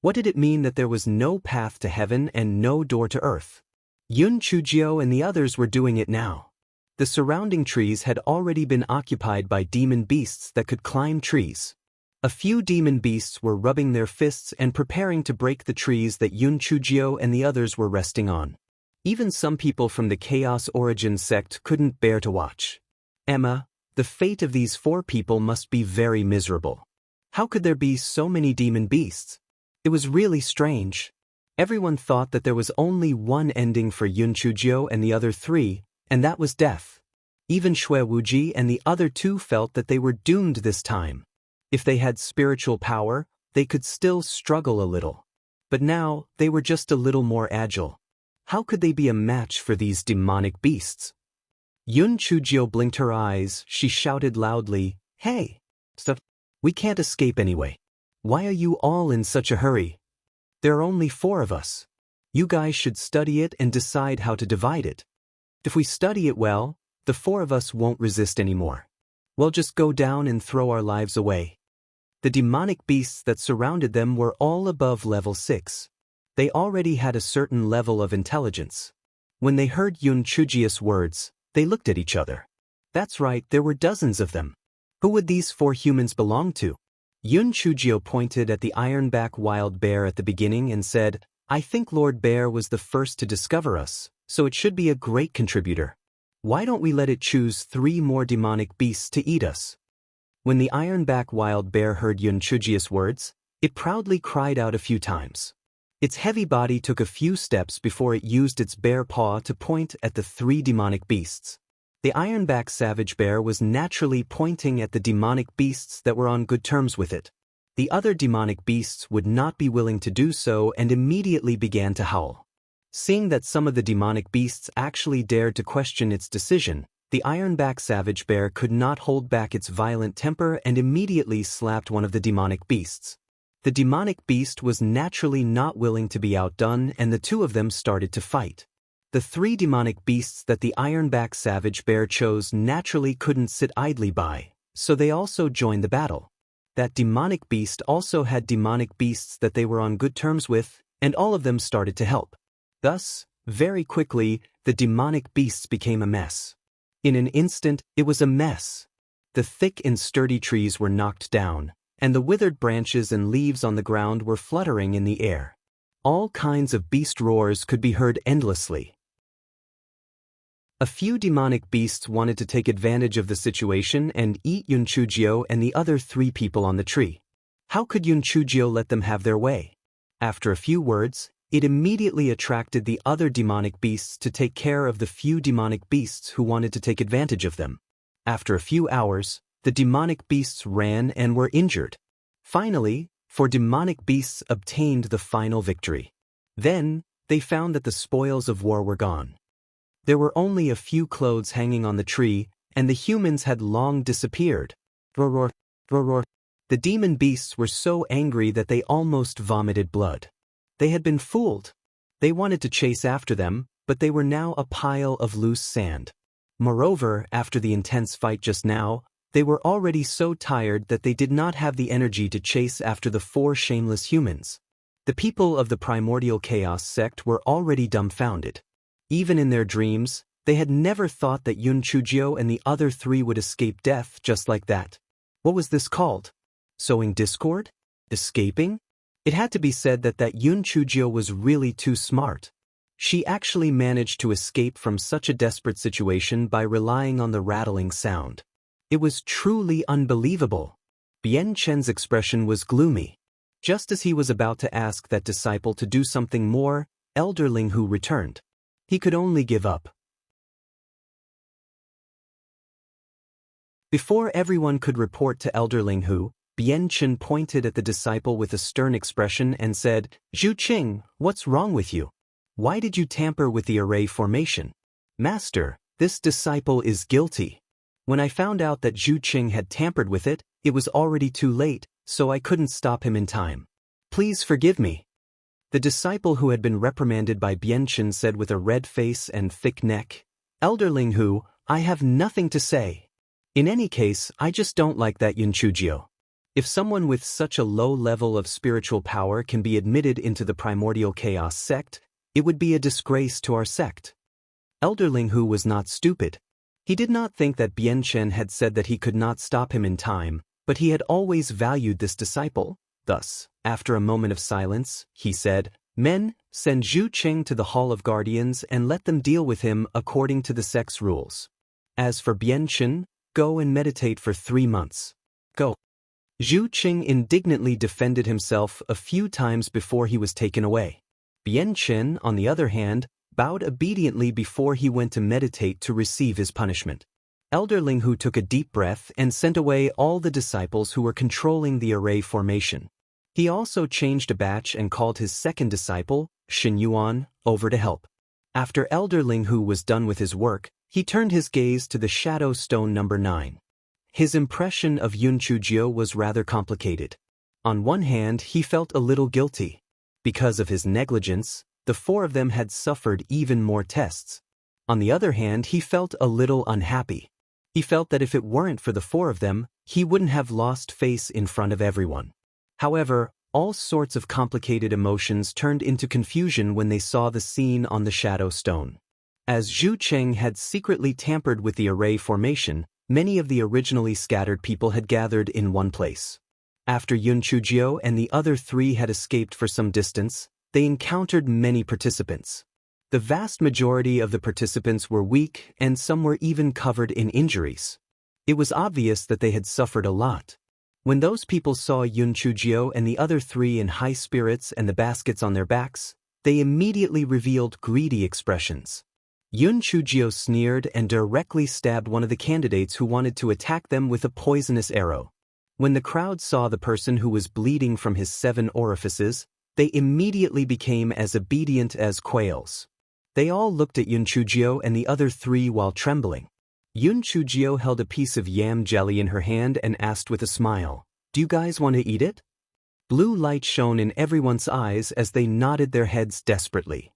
What did it mean that there was no path to heaven and no door to earth? Yun Chujio and the others were doing it now. The surrounding trees had already been occupied by demon beasts that could climb trees. A few demon beasts were rubbing their fists and preparing to break the trees that Yun Chujio and the others were resting on. Even some people from the Chaos Origin sect couldn't bear to watch. Emma, the fate of these 4 people must be very miserable. How could there be so many demon beasts? It was really strange. Everyone thought that there was only one ending for Yun Chujio and the other 3, and that was death. Even Shui Wuji and the other 2 felt that they were doomed this time. If they had spiritual power, they could still struggle a little. But now, they were just a little more agile. How could they be a match for these demonic beasts? Yun Chujio blinked her eyes. She shouted loudly, "Hey! Stop! We can't escape anyway. Why are you all in such a hurry? There are only 4 of us. You guys should study it and decide how to divide it. If we study it well, the 4 of us won't resist anymore. We'll just go down and throw our lives away." The demonic beasts that surrounded them were all above level 6. They already had a certain level of intelligence. When they heard Yun Chujio's words, they looked at each other. That's right, there were dozens of them. Who would these 4 humans belong to? Yun Chujio pointed at the ironback wild bear at the beginning and said, "I think Lord Bear was the first to discover us, so it should be a great contributor. Why don't we let it choose 3 more demonic beasts to eat us?" When the ironback wild bear heard Yun Chujio's words, it proudly cried out a few times. Its heavy body took a few steps before it used its bare paw to point at the 3 demonic beasts. The ironback savage bear was naturally pointing at the demonic beasts that were on good terms with it. The other demonic beasts would not be willing to do so and immediately began to howl. Seeing that some of the demonic beasts actually dared to question its decision, the ironback savage bear could not hold back its violent temper and immediately slapped one of the demonic beasts. The demonic beast was naturally not willing to be outdone, and the 2 of them started to fight. The 3 demonic beasts that the ironback savage bear chose naturally couldn't sit idly by, so they also joined the battle. That demonic beast also had demonic beasts that they were on good terms with, and all of them started to help. Thus, very quickly, the demonic beasts became a mess. In an instant, it was a mess. The thick and sturdy trees were knocked down, and the withered branches and leaves on the ground were fluttering in the air. All kinds of beast roars could be heard endlessly. A few demonic beasts wanted to take advantage of the situation and eat Yun Chujio and the other 3 people on the tree. How could Yun Chujio let them have their way? After a few words, it immediately attracted the other demonic beasts to take care of the few demonic beasts who wanted to take advantage of them. After a few hours, the demonic beasts ran and were injured. Finally, 4 demonic beasts obtained the final victory. Then, they found that the spoils of war were gone. There were only a few clothes hanging on the tree, and the humans had long disappeared. Roar, roar, roar. The demon beasts were so angry that they almost vomited blood. They had been fooled. They wanted to chase after them, but they were now a pile of loose sand. Moreover, after the intense fight just now, they were already so tired that they did not have the energy to chase after the 4 shameless humans. The people of the primordial chaos sect were already dumbfounded. Even in their dreams, they had never thought that Yun Chujio and the other 3 would escape death just like that. What was this called? Sowing discord? Escaping? It had to be said that Yun Chujio was really too smart. She actually managed to escape from such a desperate situation by relying on the rattling sound. It was truly unbelievable. Bien Chen's expression was gloomy. Just as he was about to ask that disciple to do something more, Elder Linghu returned. He could only give up. Before everyone could report to Elder Linghu, Bien Chen pointed at the disciple with a stern expression and said, "Zhu Qing, what's wrong with you? Why did you tamper with the array formation?" "Master, this disciple is guilty. When I found out that Zhu Qing had tampered with it, it was already too late, so I couldn't stop him in time. Please forgive me." The disciple who had been reprimanded by Bien Chen said with a red face and thick neck, "Elder Linghu, I have nothing to say. In any case, I just don't like that Yun Chujio. If someone with such a low level of spiritual power can be admitted into the primordial chaos sect, it would be a disgrace to our sect. Elder Linghu was not stupid. He did not think that Bian Chen had said that he could not stop him in time, but he had always valued this disciple. Thus, after a moment of silence, he said, "Men, send Zhu Qing to the Hall of Guardians and let them deal with him according to the sect's rules. As for Bian Chen, go and meditate for 3 months. Go." Zhu Qing indignantly defended himself a few times before he was taken away. Bian Chen, on the other hand, bowed obediently before he went to meditate to receive his punishment. Elder Linghu took a deep breath and sent away all the disciples who were controlling the array formation. He also changed a batch and called his second disciple, Shin Yuan, over to help. After Elder Linghu was done with his work, he turned his gaze to the shadow stone number 9. His impression of Yun Chujio was rather complicated. On one hand, he felt a little guilty. Because of his negligence, the 4 of them had suffered even more tests. On the other hand, he felt a little unhappy. He felt that if it weren't for the 4 of them, he wouldn't have lost face in front of everyone. However, all sorts of complicated emotions turned into confusion when they saw the scene on the shadow stone. As Zhu Cheng had secretly tampered with the array formation, many of the originally scattered people had gathered in one place. After Yun Chujio and the other 3 had escaped for some distance, they encountered many participants. The vast majority of the participants were weak and some were even covered in injuries. It was obvious that they had suffered a lot. When those people saw Yun Chujio and the other 3 in high spirits and the baskets on their backs, they immediately revealed greedy expressions. Yun Chujio sneered and directly stabbed one of the candidates who wanted to attack them with a poisonous arrow. When the crowd saw the person who was bleeding from his 7 orifices, they immediately became as obedient as quails. They all looked at Yun Chujio and the other 3 while trembling. Yun Chujio held a piece of yam jelly in her hand and asked with a smile, "Do you guys want to eat it?" Blue light shone in everyone's eyes as they nodded their heads desperately.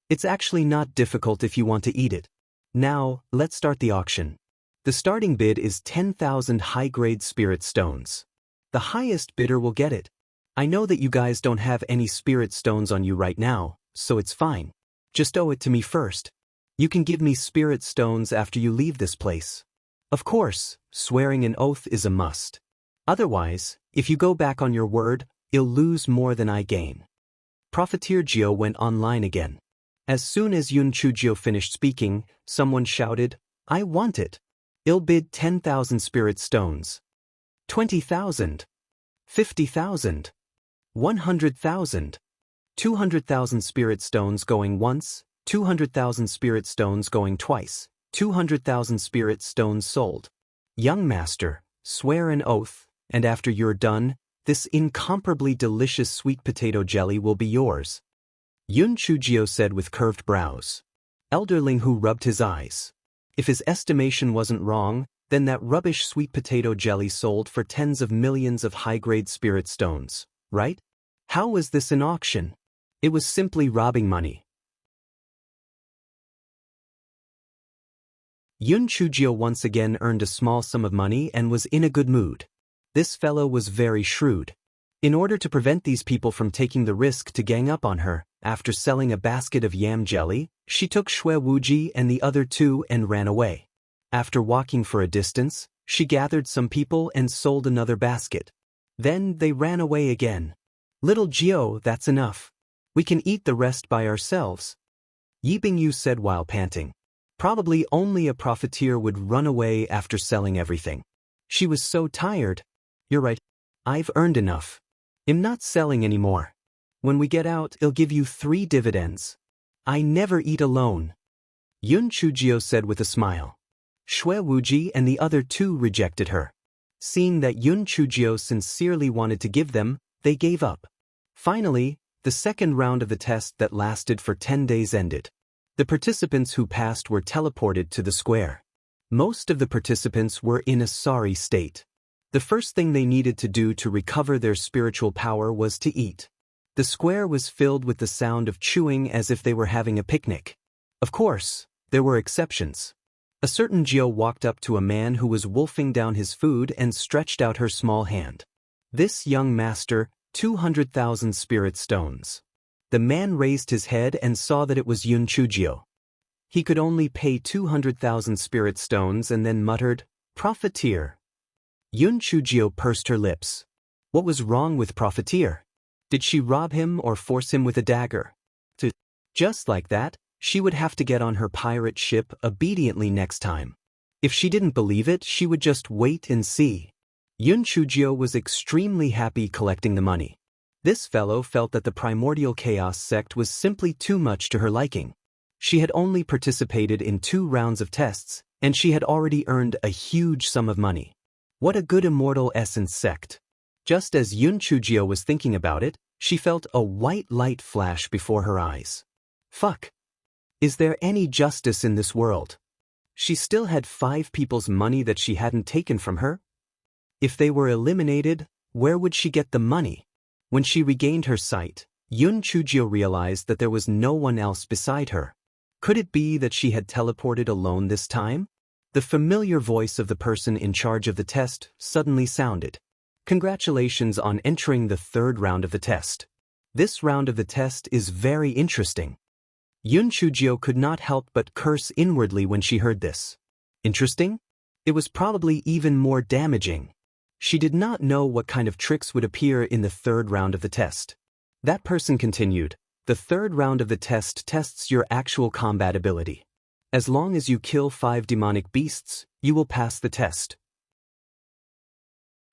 "It's actually not difficult if you want to eat it. Now, let's start the auction. The starting bid is 10,000 high-grade spirit stones. The highest bidder will get it. I know that you guys don't have any spirit stones on you right now, so it's fine. Just owe it to me first. You can give me spirit stones after you leave this place. Of course, swearing an oath is a must. Otherwise, if you go back on your word, you'll lose more than I gain." Profiteer Gio went online again. As soon as Yun Chujio finished speaking, someone shouted, "I want it. I'll bid 10,000 spirit stones. 20,000. 50,000. 100,000. 200,000 spirit stones going once, 200,000 spirit stones going twice, 200,000 spirit stones sold. Young master, swear an oath, and after you're done, this incomparably delicious sweet potato jelly will be yours." Yun Chujio said with curved brows. Elder Linghu rubbed his eyes. If his estimation wasn't wrong, then that rubbish sweet potato jelly sold for tens of millions of high-grade spirit stones, right? How was this an auction? It was simply robbing money. Yun Chujio once again earned a small sum of money and was in a good mood. This fellow was very shrewd. In order to prevent these people from taking the risk to gang up on her, after selling a basket of yam jelly, she took Xue Wuji and the other 2 and ran away. After walking for a distance, she gathered some people and sold another basket. Then they ran away again. "Little Gio, that's enough. We can eat the rest by ourselves," Yi Bingyu said while panting. Probably only a profiteer would run away after selling everything. She was so tired. "You're right. I've earned enough. I'm not selling anymore. When we get out, I'll give you 3 dividends. I never eat alone," Yun Chujio said with a smile. Xue Wuji and the other 2 rejected her. Seeing that Yun Chujio sincerely wanted to give them, they gave up. Finally, the second round of the test that lasted for 10 days ended. The participants who passed were teleported to the square. Most of the participants were in a sorry state. The first thing they needed to do to recover their spiritual power was to eat. The square was filled with the sound of chewing as if they were having a picnic. Of course, there were exceptions. A certain Jiao walked up to a man who was wolfing down his food and stretched out her small hand. This young master, 200,000 spirit stones. The man raised his head and saw that it was Yun Chujio. He could only pay 200,000 spirit stones and then muttered, "Profiteer." Yun Chujio pursed her lips. What was wrong with profiteer? Did she rob him or force him with a dagger? Just like that, she would have to get on her pirate ship obediently next time. If she didn't believe it, she would just wait and see. Yun Chujio was extremely happy collecting the money. This fellow felt that the primordial chaos sect was simply too much to her liking. She had only participated in 2 rounds of tests, and she had already earned a huge sum of money. What a good immortal essence sect. Just as Yun Chujio was thinking about it, she felt a white light flash before her eyes. Fuck. Is there any justice in this world? She still had 5 people's money that she hadn't taken from her. If they were eliminated, where would she get the money? When she regained her sight, Yun Chujio realized that there was no one else beside her. Could it be that she had teleported alone this time? The familiar voice of the person in charge of the test suddenly sounded. Congratulations on entering the 3rd round of the test. This round of the test is very interesting. Yun Chujio could not help but curse inwardly when she heard this. Interesting? It was probably even more damaging. She did not know what kind of tricks would appear in the 3rd round of the test. That person continued, the 3rd round of the test tests your actual combat ability. As long as you kill 5 demonic beasts, you will pass the test.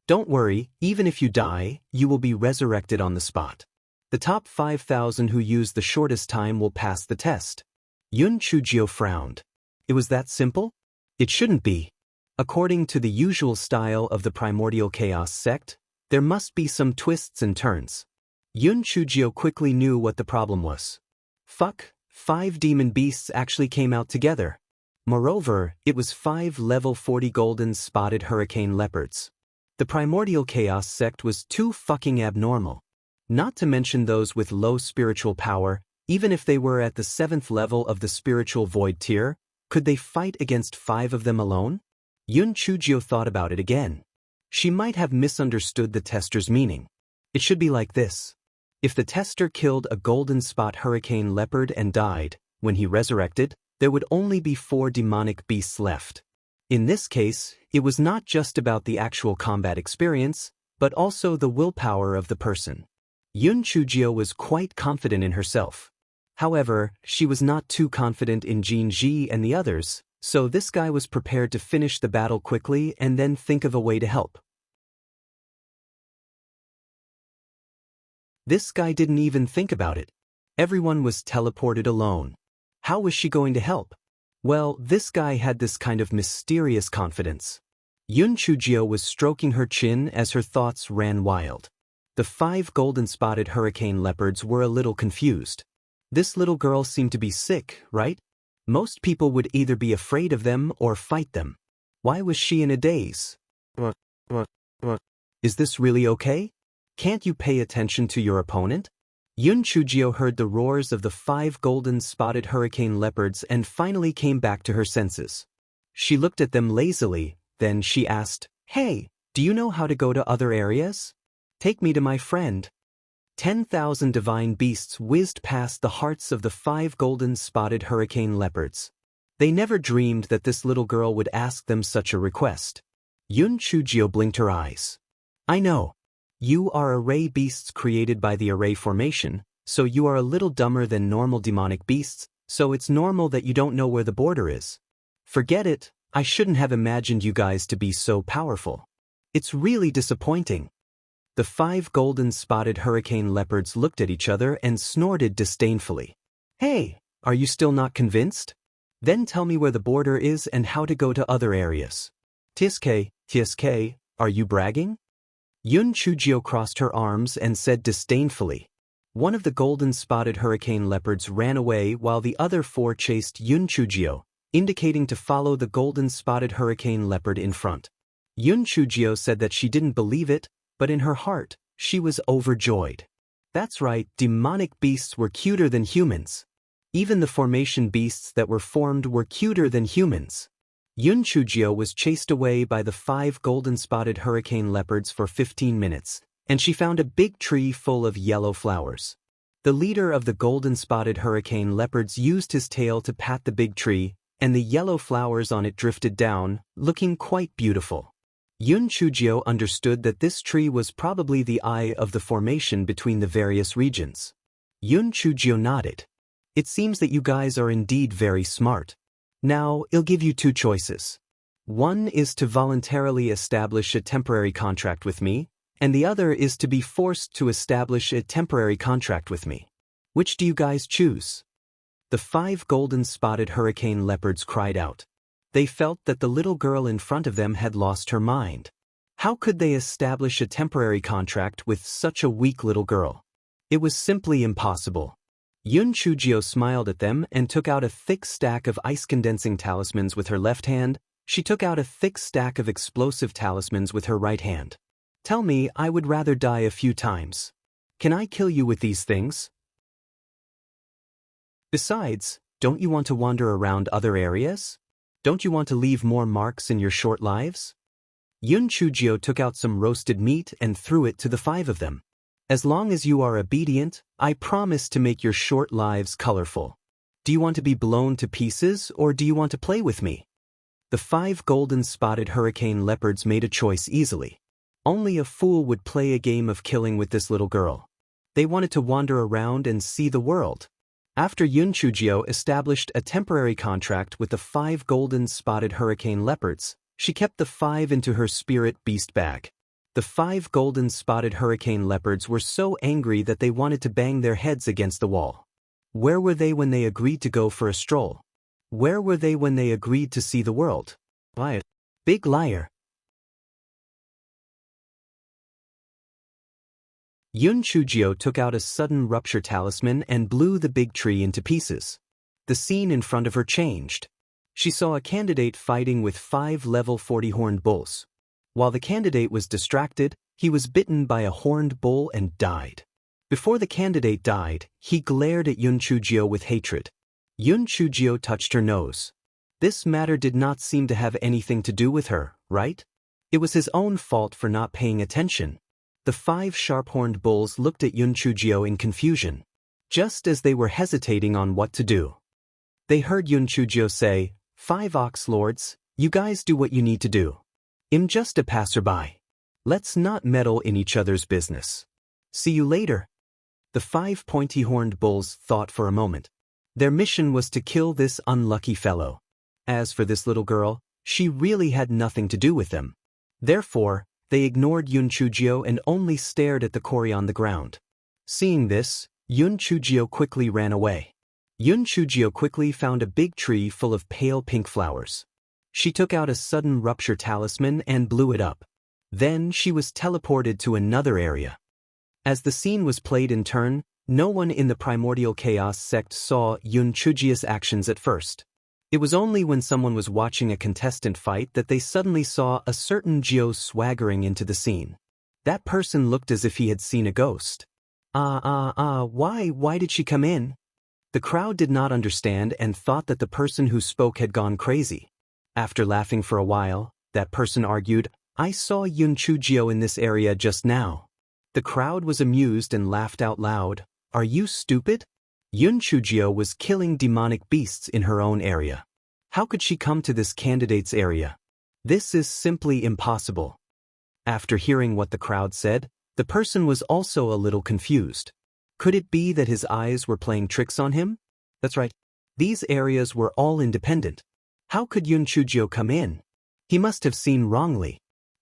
Don't worry, even if you die, you will be resurrected on the spot. The top 5,000 who use the shortest time will pass the test. Yun Chujio frowned. It was that simple? It shouldn't be. According to the usual style of the primordial chaos sect, there must be some twists and turns. Yun Chujio quickly knew what the problem was. Fuck, 5 demon beasts actually came out together. Moreover, it was 5 level 40 golden spotted hurricane leopards. The primordial chaos sect was too fucking abnormal. Not to mention those with low spiritual power, even if they were at the 7th level of the spiritual void tier, could they fight against 5 of them alone? Yun Chujio thought about it again. She might have misunderstood the tester's meaning. It should be like this. If the tester killed a golden spot hurricane leopard and died, when he resurrected, there would only be 4 demonic beasts left. In this case, it was not just about the actual combat experience, but also the willpower of the person. Yun Chujio was quite confident in herself. However, she was not too confident in Jin Ji and the others, so this guy was prepared to finish the battle quickly and then think of a way to help. This guy didn't even think about it. Everyone was teleported alone. How was she going to help? Well, this guy had this kind of mysterious confidence. Yun Chujio was stroking her chin as her thoughts ran wild. The 5 golden-spotted hurricane leopards were a little confused. This little girl seemed to be sick, right? Most people would either be afraid of them or fight them. Why was she in a daze? What? Is this really okay? Can't you pay attention to your opponent? Yun Chujio heard the roars of the 5 golden-spotted hurricane leopards and finally came back to her senses. She looked at them lazily, then she asked, "Hey, do you know how to go to other areas? Take me to my friend." 10,000 divine beasts whizzed past the hearts of the 5 golden-spotted hurricane leopards. They never dreamed that this little girl would ask them such a request. Yun Chujio blinked her eyes. "I know. You are array beasts created by the array formation, so you are a little dumber than normal demonic beasts, so it's normal that you don't know where the border is. Forget it, I shouldn't have imagined you guys to be so powerful. It's really disappointing." The 5 golden-spotted hurricane leopards looked at each other and snorted disdainfully. "Hey, are you still not convinced? Then tell me where the border is and how to go to other areas." TSK, are you bragging?" Yun Chujio crossed her arms and said disdainfully. One of the golden-spotted hurricane leopards ran away while the other 4 chased Yun Chujio, indicating to follow the golden-spotted hurricane leopard in front. Yun Chujio said that she didn't believe it, but in her heart, she was overjoyed. That's right, demonic beasts were cuter than humans. Even the formation beasts that were formed were cuter than humans. Yun Chujio was chased away by the 5 golden-spotted hurricane leopards for 15 minutes, and she found a big tree full of yellow flowers. The leader of the golden-spotted hurricane leopards used his tail to pat the big tree, and the yellow flowers on it drifted down, looking quite beautiful. Yun Chujio understood that this tree was probably the eye of the formation between the various regions. Yun Chujio nodded. It seems that you guys are indeed very smart. Now, I'll give you 2 choices. One is to voluntarily establish a temporary contract with me, and the other is to be forced to establish a temporary contract with me. Which do you guys choose? The 5 golden-spotted hurricane leopards cried out. They felt that the little girl in front of them had lost her mind. How could they establish a temporary contract with such a weak little girl? It was simply impossible. Yun Chujio smiled at them and took out a thick stack of ice-condensing talismans with her left hand. She took out a thick stack of explosive talismans with her right hand. Tell me, I would rather die a few times. Can I kill you with these things? Besides, don't you want to wander around other areas? Don't you want to leave more marks in your short lives? Yun Chujio took out some roasted meat and threw it to the 5 of them. As long as you are obedient, I promise to make your short lives colorful. Do you want to be blown to pieces, or do you want to play with me? The 5 golden-spotted hurricane leopards made a choice easily. Only a fool would play a game of killing with this little girl. They wanted to wander around and see the world. After Yun Chujio established a temporary contract with the 5 golden-spotted hurricane leopards, she kept the 5 into her spirit beast bag. The 5 golden-spotted hurricane leopards were so angry that they wanted to bang their heads against the wall. Where were they when they agreed to go for a stroll? Where were they when they agreed to see the world? Liar. Big liar. Yun Chujio took out a sudden rupture talisman and blew the big tree into pieces. The scene in front of her changed. She saw a candidate fighting with 5 level 40 horned bulls. While the candidate was distracted, he was bitten by a horned bull and died. Before the candidate died, he glared at Yun Chujio with hatred. Yun Chujio touched her nose. This matter did not seem to have anything to do with her, right? It was his own fault for not paying attention. The 5 sharp-horned bulls looked at Yun Chujio in confusion, just as they were hesitating on what to do. They heard Yun Chujio say, 5 ox lords, you guys do what you need to do. I'm just a passerby. Let's not meddle in each other's business. See you later. The 5 pointy-horned bulls thought for a moment. Their mission was to kill this unlucky fellow. As for this little girl, she really had nothing to do with them. Therefore, they ignored Yun Chujio and only stared at the quarry on the ground. Seeing this, Yun Chujio quickly ran away. Yun Chujio quickly found a big tree full of pale pink flowers. She took out a sudden rupture talisman and blew it up. Then she was teleported to another area. As the scene was played in turn, no one in the Primordial Chaos sect saw Yun Chujio's actions at first. It was only when someone was watching a contestant fight that they suddenly saw a certain Geo swaggering into the scene. That person looked as if he had seen a ghost. Why did she come in? The crowd did not understand and thought that the person who spoke had gone crazy. After laughing for a while, that person argued, I saw Yun Chujio in this area just now. The crowd was amused and laughed out loud. Are you stupid? Yun Chujio was killing demonic beasts in her own area. How could she come to this candidate's area? This is simply impossible. After hearing what the crowd said, the person was also a little confused. Could it be that his eyes were playing tricks on him? That's right. These areas were all independent. How could Yun Chujio come in? He must have seen wrongly.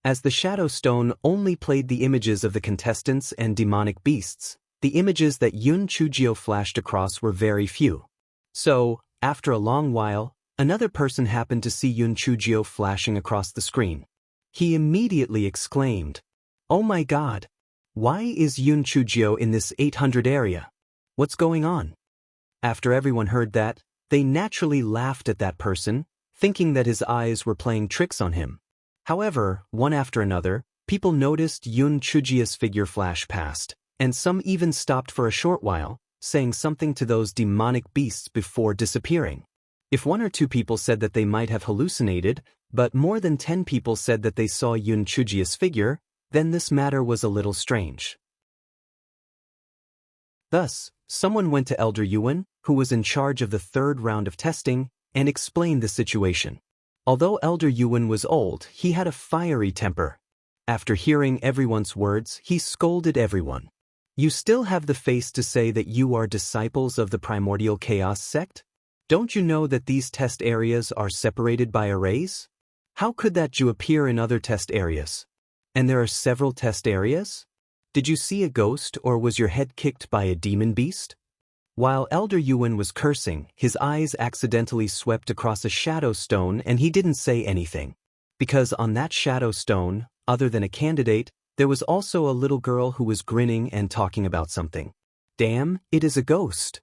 As the Shadow Stone only played the images of the contestants and demonic beasts, the images that Yun Chujio flashed across were very few. So, after a long while, another person happened to see Yun Chujio flashing across the screen. He immediately exclaimed, Oh my god! Why is Yun Chujio in this 800 area? What's going on? After everyone heard that, they naturally laughed at that person, thinking that his eyes were playing tricks on him. However, one after another, people noticed Yun Chujio's figure flash past, and some even stopped for a short while, saying something to those demonic beasts before disappearing. If 1 or 2 people said that they might have hallucinated, but more than 10 people said that they saw Yun Chujie's figure, then this matter was a little strange. Thus, someone went to Elder Yuan, who was in charge of the third round of testing, and explained the situation. Although Elder Yuan was old, he had a fiery temper. After hearing everyone's words, he scolded everyone. You still have the face to say that you are disciples of the primordial chaos sect? Don't you know that these test areas are separated by arrays? How could that you appear in other test areas? And there are several test areas? Did you see a ghost or was your head kicked by a demon beast? While Elder Yuan was cursing, his eyes accidentally swept across a shadow stone and he didn't say anything. Because on that shadow stone, other than a candidate, there was also a little girl who was grinning and talking about something. Damn, it is a ghost.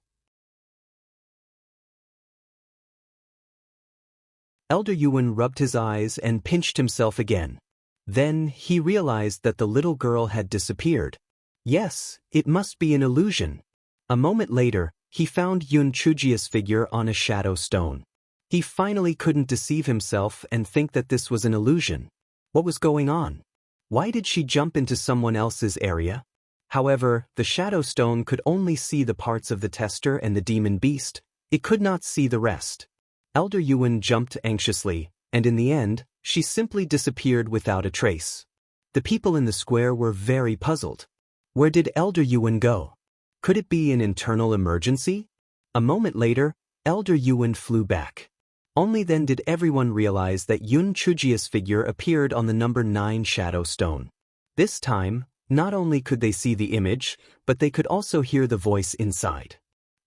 Elder Yuan rubbed his eyes and pinched himself again. Then he realized that the little girl had disappeared. Yes, it must be an illusion. A moment later, he found Yun Chujie's figure on a shadow stone. He finally couldn't deceive himself and think that this was an illusion. What was going on? Why did she jump into someone else's area? However, the shadow stone could only see the parts of the tester and the demon beast. It could not see the rest. Elder Yuan jumped anxiously, and in the end, she simply disappeared without a trace. The people in the square were very puzzled. Where did Elder Yuan go? Could it be an internal emergency? A moment later, Elder Yuan flew back. Only then did everyone realize that Yun Chujie's figure appeared on the number 9 shadow stone. This time, not only could they see the image, but they could also hear the voice inside.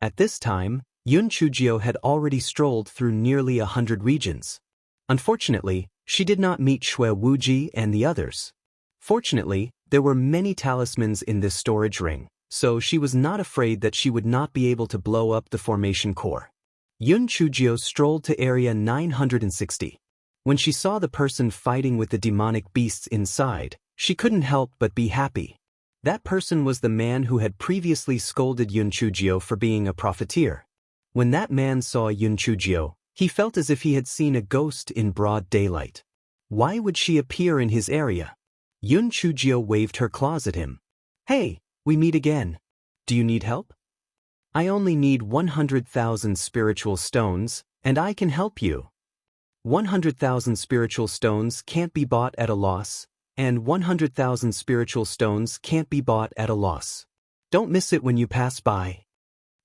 At this time, Yun Chujie had already strolled through nearly 100 regions. Unfortunately, she did not meet Shui Wuji and the others. Fortunately, there were many talismans in this storage ring, so she was not afraid that she would not be able to blow up the formation core. Yun Chujie strolled to area 960. When she saw the person fighting with the demonic beasts inside, she couldn't help but be happy. That person was the man who had previously scolded Yun Chujie for being a profiteer. When that man saw Yun Chujie, he felt as if he had seen a ghost in broad daylight. Why would she appear in his area? Yun Chujie waved her claws at him. Hey, we meet again. Do you need help? I only need 100,000 spiritual stones, and I can help you. 100,000 spiritual stones can't be bought at a loss, and 100,000 spiritual stones can't be bought at a loss. Don't miss it when you pass by.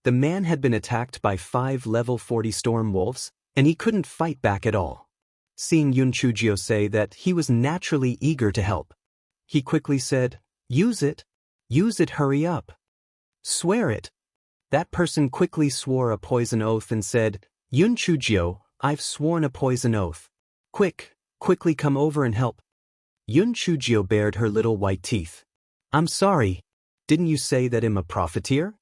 The man had been attacked by 5 level 40 storm wolves, and he couldn't fight back at all. Seeing Yun Chujie say that, he was naturally eager to help. He quickly said, Use it, hurry up. Swear it. That person quickly swore a poison oath and said, Yun Chujie, I've sworn a poison oath. Quickly come over and help. Yun Chujie bared her little white teeth. I'm sorry. Didn't you say that I'm a profiteer?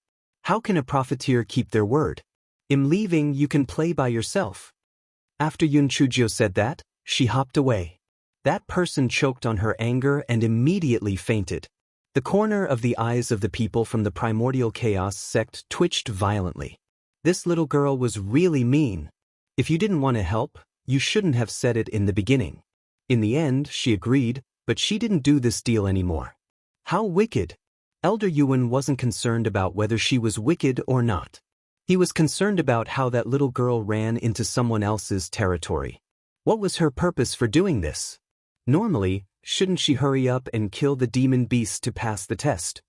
How can a profiteer keep their word? I'm leaving, you can play by yourself. After Yun Chujie said that, she hopped away. That person choked on her anger and immediately fainted. The corner of the eyes of the people from the primordial chaos sect twitched violently. This little girl was really mean. If you didn't want to help, you shouldn't have said it in the beginning. In the end, she agreed, but she didn't do this deal anymore. How wicked! Elder Yuan wasn't concerned about whether she was wicked or not. He was concerned about how that little girl ran into someone else's territory. What was her purpose for doing this? Normally, shouldn't she hurry up and kill the demon beast to pass the test?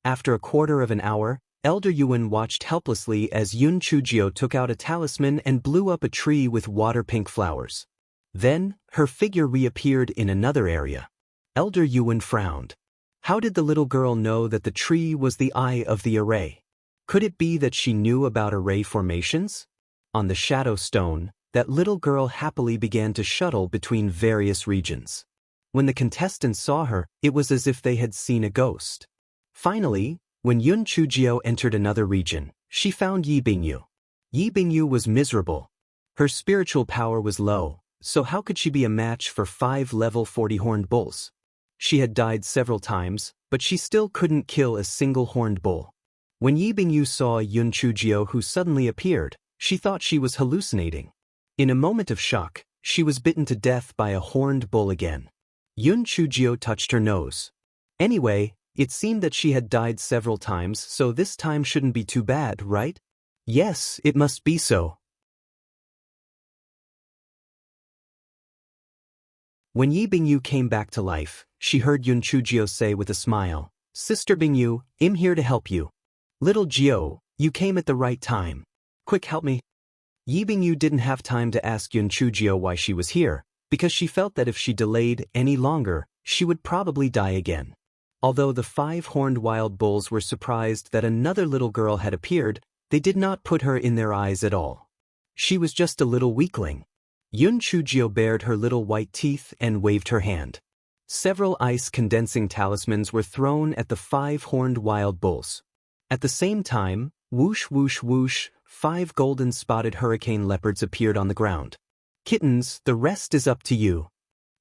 After a quarter of an hour, Elder Yuan watched helplessly as Yun Chujie took out a talisman and blew up a tree with water-pink flowers. Then, her figure reappeared in another area. Elder Yuan frowned. How did the little girl know that the tree was the eye of the array? Could it be that she knew about array formations? On the shadow stone, that little girl happily began to shuttle between various regions. When the contestants saw her, it was as if they had seen a ghost. Finally, when Yun Chujie entered another region, she found Yi Bingyu. Yi Bingyu was miserable. Her spiritual power was low, so how could she be a match for 5 level 40 horned bulls? She had died several times, but she still couldn't kill a single horned bull. When Yi Bingyu saw Yun Chujio who suddenly appeared, she thought she was hallucinating. In a moment of shock, she was bitten to death by a horned bull again. Yun Chujio touched her nose. Anyway, it seemed that she had died several times, so this time shouldn't be too bad, right? Yes, it must be so. When Yi Bingyu came back to life, she heard Yun Chujio say with a smile, "Sister Bingyu, I'm here to help you." "Little Jio, you came at the right time. Quick, help me." Yi Bingyu didn't have time to ask Yun Chujio why she was here, because she felt that if she delayed any longer, she would probably die again. Although the 5 horned wild bulls were surprised that another little girl had appeared, they did not put her in their eyes at all. She was just a little weakling. Yun Chujio bared her little white teeth and waved her hand. Several ice-condensing talismans were thrown at the 5 horned wild bulls. At the same time, whoosh whoosh whoosh, 5 golden-spotted hurricane leopards appeared on the ground. "Kittens, the rest is up to you."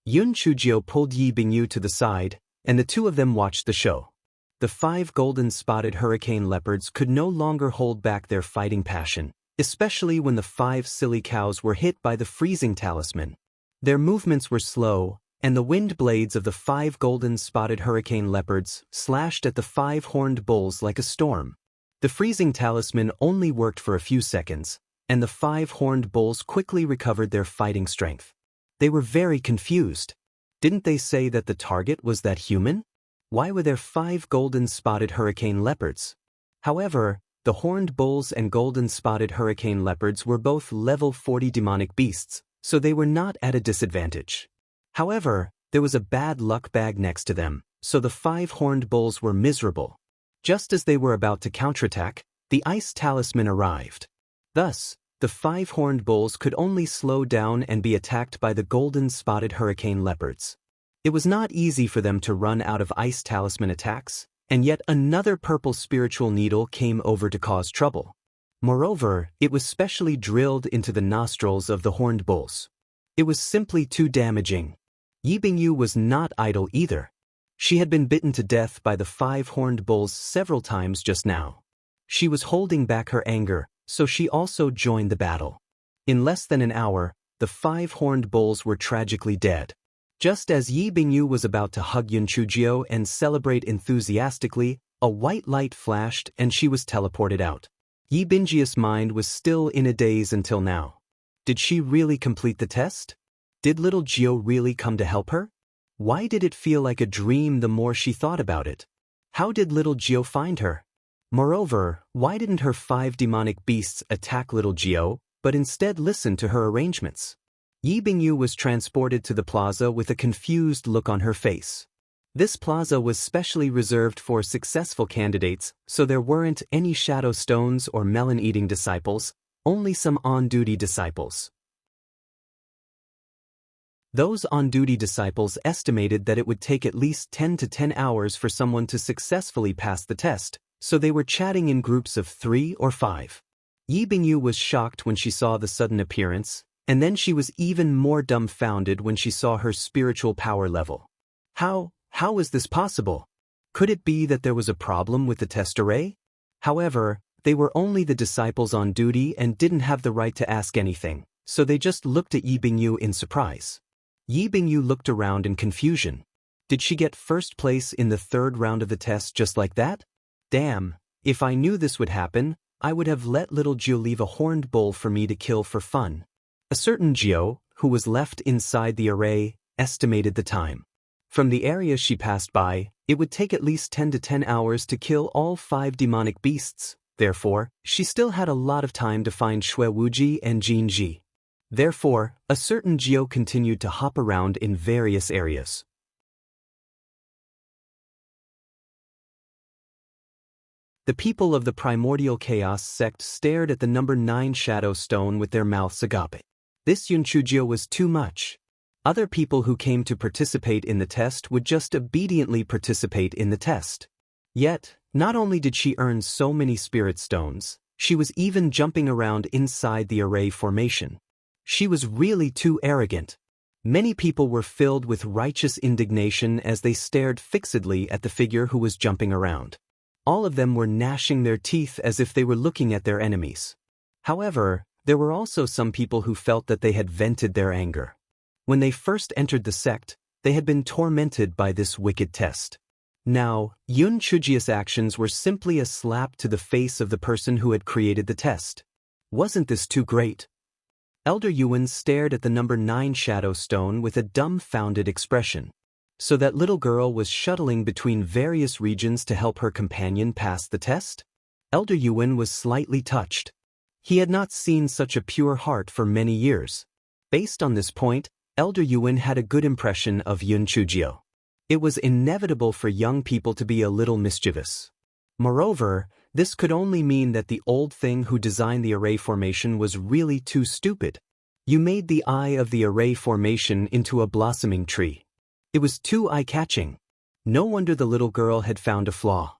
Yun Chujio pulled Yi Bingyu to the side, and the two of them watched the show. The 5 golden-spotted hurricane leopards could no longer hold back their fighting passion, especially when the 5 silly cows were hit by the freezing talisman. Their movements were slow, and the wind blades of the 5 golden-spotted hurricane leopards slashed at the 5 horned bulls like a storm. The freezing talisman only worked for a few seconds, and the 5 horned bulls quickly recovered their fighting strength. They were very confused. Didn't they say that the target was that human? Why were there 5 golden-spotted hurricane leopards? However, the horned bulls and golden-spotted hurricane leopards were both level 40 demonic beasts, so they were not at a disadvantage. However, there was a bad luck bag next to them, so the 5 horned bulls were miserable. Just as they were about to counterattack, the ice talisman arrived. Thus, the 5 horned bulls could only slow down and be attacked by the golden-spotted hurricane leopards. It was not easy for them to run out of ice talisman attacks, and yet another purple spiritual needle came over to cause trouble. Moreover, it was specially drilled into the nostrils of the horned bulls. It was simply too damaging. Yi Bingyu was not idle either. She had been bitten to death by the 5 horned bulls several times just now. She was holding back her anger, so she also joined the battle. In less than an hour, the 5 horned bulls were tragically dead. Just as Yi Bingyu was about to hug Yun Chujio and celebrate enthusiastically, a white light flashed and she was teleported out. Yi Bingyi's mind was still in a daze until now. Did she really complete the test? Did little Jio really come to help her? Why did it feel like a dream the more she thought about it? How did little Jio find her? Moreover, why didn't her 5 demonic beasts attack little Jio, but instead listen to her arrangements? Yi Bingyu was transported to the plaza with a confused look on her face. This plaza was specially reserved for successful candidates, so there weren't any shadow stones or melon-eating disciples, only some on-duty disciples. Those on-duty disciples estimated that it would take at least 10 to 10 hours for someone to successfully pass the test, so they were chatting in groups of 3 or 5. Yi Bingyu was shocked when she saw the sudden appearance, and then she was even more dumbfounded when she saw her spiritual power level. How was this possible? Could it be that there was a problem with the test array? However, they were only the disciples on duty and didn't have the right to ask anything, so they just looked at Yi Bingyu in surprise. Yi Bingyu looked around in confusion. Did she get first place in the 3rd round of the test just like that? Damn, if I knew this would happen, I would have let little Jio leave a horned bull for me to kill for fun. A certain Jio, who was left inside the array, estimated the time. From the area she passed by, it would take at least 10 to 10 hours to kill all 5 demonic beasts. Therefore, she still had a lot of time to find Shui Wuji and Jinji. Therefore, a certain Jio continued to hop around in various areas. The people of the Primordial Chaos sect stared at the number 9 shadow stone with their mouths agape. This Yun Chujio was too much. Other people who came to participate in the test would just obediently participate in the test. Yet, not only did she earn so many spirit stones, she was even jumping around inside the array formation. She was really too arrogant. Many people were filled with righteous indignation as they stared fixedly at the figure who was jumping around. All of them were gnashing their teeth as if they were looking at their enemies. However, there were also some people who felt that they had vented their anger. When they first entered the sect, they had been tormented by this wicked test. Now, Yun Chujia's actions were simply a slap to the face of the person who had created the test. Wasn't this too great? Elder Yuan stared at the number 9 shadow stone with a dumbfounded expression. So that little girl was shuttling between various regions to help her companion pass the test? Elder Yuan was slightly touched. He had not seen such a pure heart for many years. Based on this point, Elder Yuan had a good impression of Yun Chujio. It was inevitable for young people to be a little mischievous. Moreover, this could only mean that the old thing who designed the array formation was really too stupid. You made the eye of the array formation into a blossoming tree. It was too eye-catching. No wonder the little girl had found a flaw.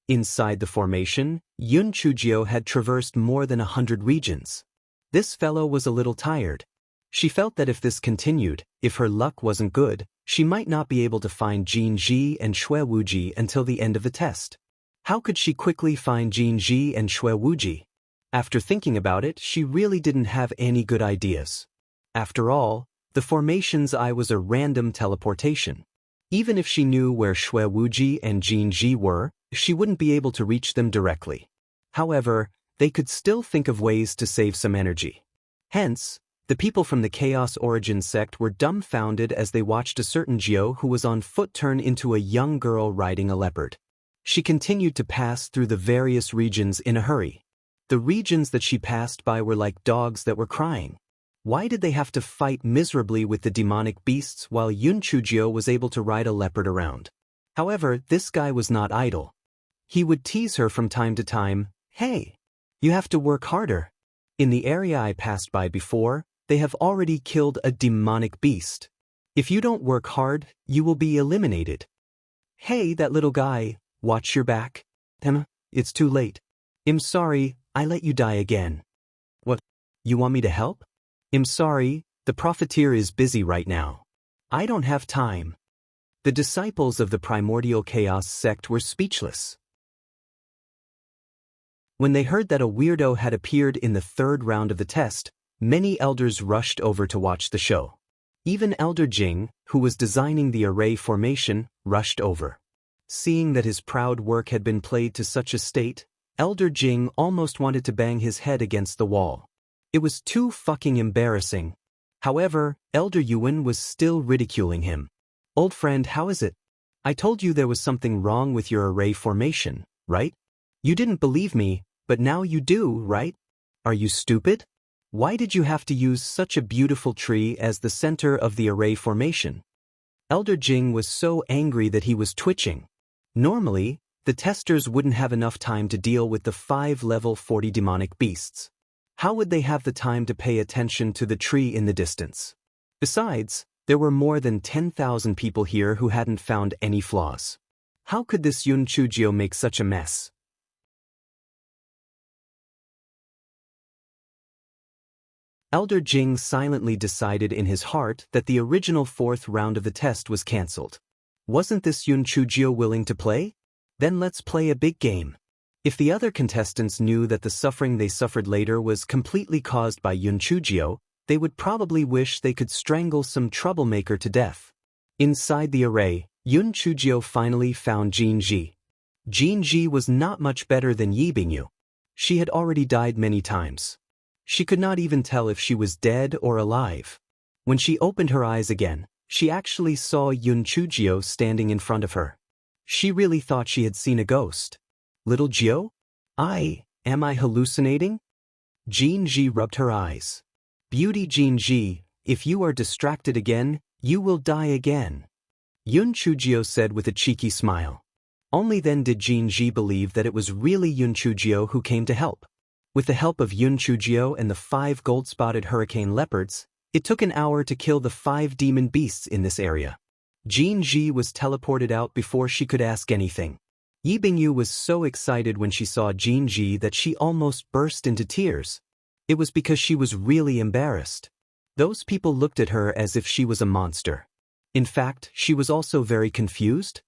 Inside the formation, Yun Chujio had traversed more than 100 regions. This fellow was a little tired. She felt that if this continued, if her luck wasn't good, she might not be able to find Jinji and Xue Wuji until the end of the test. How could she quickly find Jinji and Xue Wuji? After thinking about it, she really didn't have any good ideas. After all, the formation's eye was a random teleportation. Even if she knew where Xue Wuji and Jinji were, she wouldn't be able to reach them directly. However, they could still think of ways to save some energy. Hence, the people from the Chaos Origin sect were dumbfounded as they watched a certain Jiao who was on foot turn into a young girl riding a leopard. She continued to pass through the various regions in a hurry. The regions that she passed by were like dogs that were crying. Why did they have to fight miserably with the demonic beasts while Yun Chujio was able to ride a leopard around? However, this guy was not idle. He would tease her from time to time, "Hey, you have to work harder. In the area I passed by before, they have already killed a demonic beast. If you don't work hard, you will be eliminated. Hey, that little guy, watch your back. It's too late. I'm sorry, I let you die again. What? You want me to help? I'm sorry, the profiteer is busy right now. I don't have time." The disciples of the Primordial Chaos sect were speechless. When they heard that a weirdo had appeared in the 3rd round of the test, many elders rushed over to watch the show. Even Elder Jing, who was designing the array formation, rushed over. Seeing that his proud work had been played to such a state, Elder Jing almost wanted to bang his head against the wall. It was too fucking embarrassing. However, Elder Yuan was still ridiculing him. "Old friend, how is it? I told you there was something wrong with your array formation, right? You didn't believe me, but now you do, right? Are you stupid? Why did you have to use such a beautiful tree as the center of the array formation?" Elder Jing was so angry that he was twitching. Normally, the testers wouldn't have enough time to deal with the 5 level 40 demonic beasts. How would they have the time to pay attention to the tree in the distance? Besides, there were more than 10,000 people here who hadn't found any flaws. How could this Yun Chujio make such a mess? Elder Jing silently decided in his heart that the original 4th round of the test was cancelled. Wasn't this Yun Chujio willing to play? Then let's play a big game. If the other contestants knew that the suffering they suffered later was completely caused by Yun Chujio, they would probably wish they could strangle some troublemaker to death. Inside the array, Yun Chujio finally found Jinji. Jinji was not much better than Yi Bingyu. She had already died many times. She could not even tell if she was dead or alive. When she opened her eyes again, she actually saw Yun Chujio standing in front of her. She really thought she had seen a ghost. "Little Jiao? Am I hallucinating?" Jinji rubbed her eyes. "Beauty Jinji, if you are distracted again, you will die again," Yun Chujio said with a cheeky smile. Only then did Jinji believe that it was really Yun Chujio who came to help. With the help of Yun Chujio and the 5 gold-spotted hurricane leopards, it took an hour to kill the 5 demon beasts in this area. Jinji was teleported out before she could ask anything. Yi Bingyu was so excited when she saw Jinji that she almost burst into tears. It was because she was really embarrassed. Those people looked at her as if she was a monster. In fact, she was also very confused.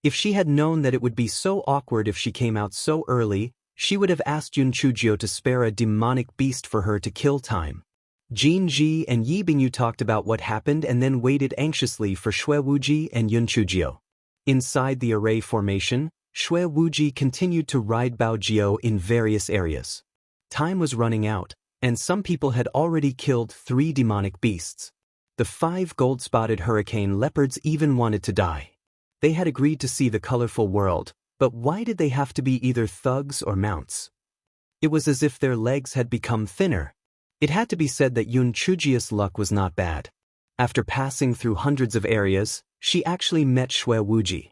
If she had known that it would be so awkward if she came out so early, she would have asked Yun Chujio to spare a demonic beast for her to kill time. Jin Ji and Yi Bingyu talked about what happened and then waited anxiously for Xue Wuji and Yun Chujio. Inside the array formation, Xue Wuji continued to ride Bao Jiao in various areas. Time was running out, and some people had already killed 3 demonic beasts. The 5 gold-spotted hurricane leopards even wanted to die. They had agreed to see the colorful world, but why did they have to be either thugs or mounts? It was as if their legs had become thinner. It had to be said that Yun Chujio's luck was not bad. After passing through hundreds of areas, she actually met Xue Wuji.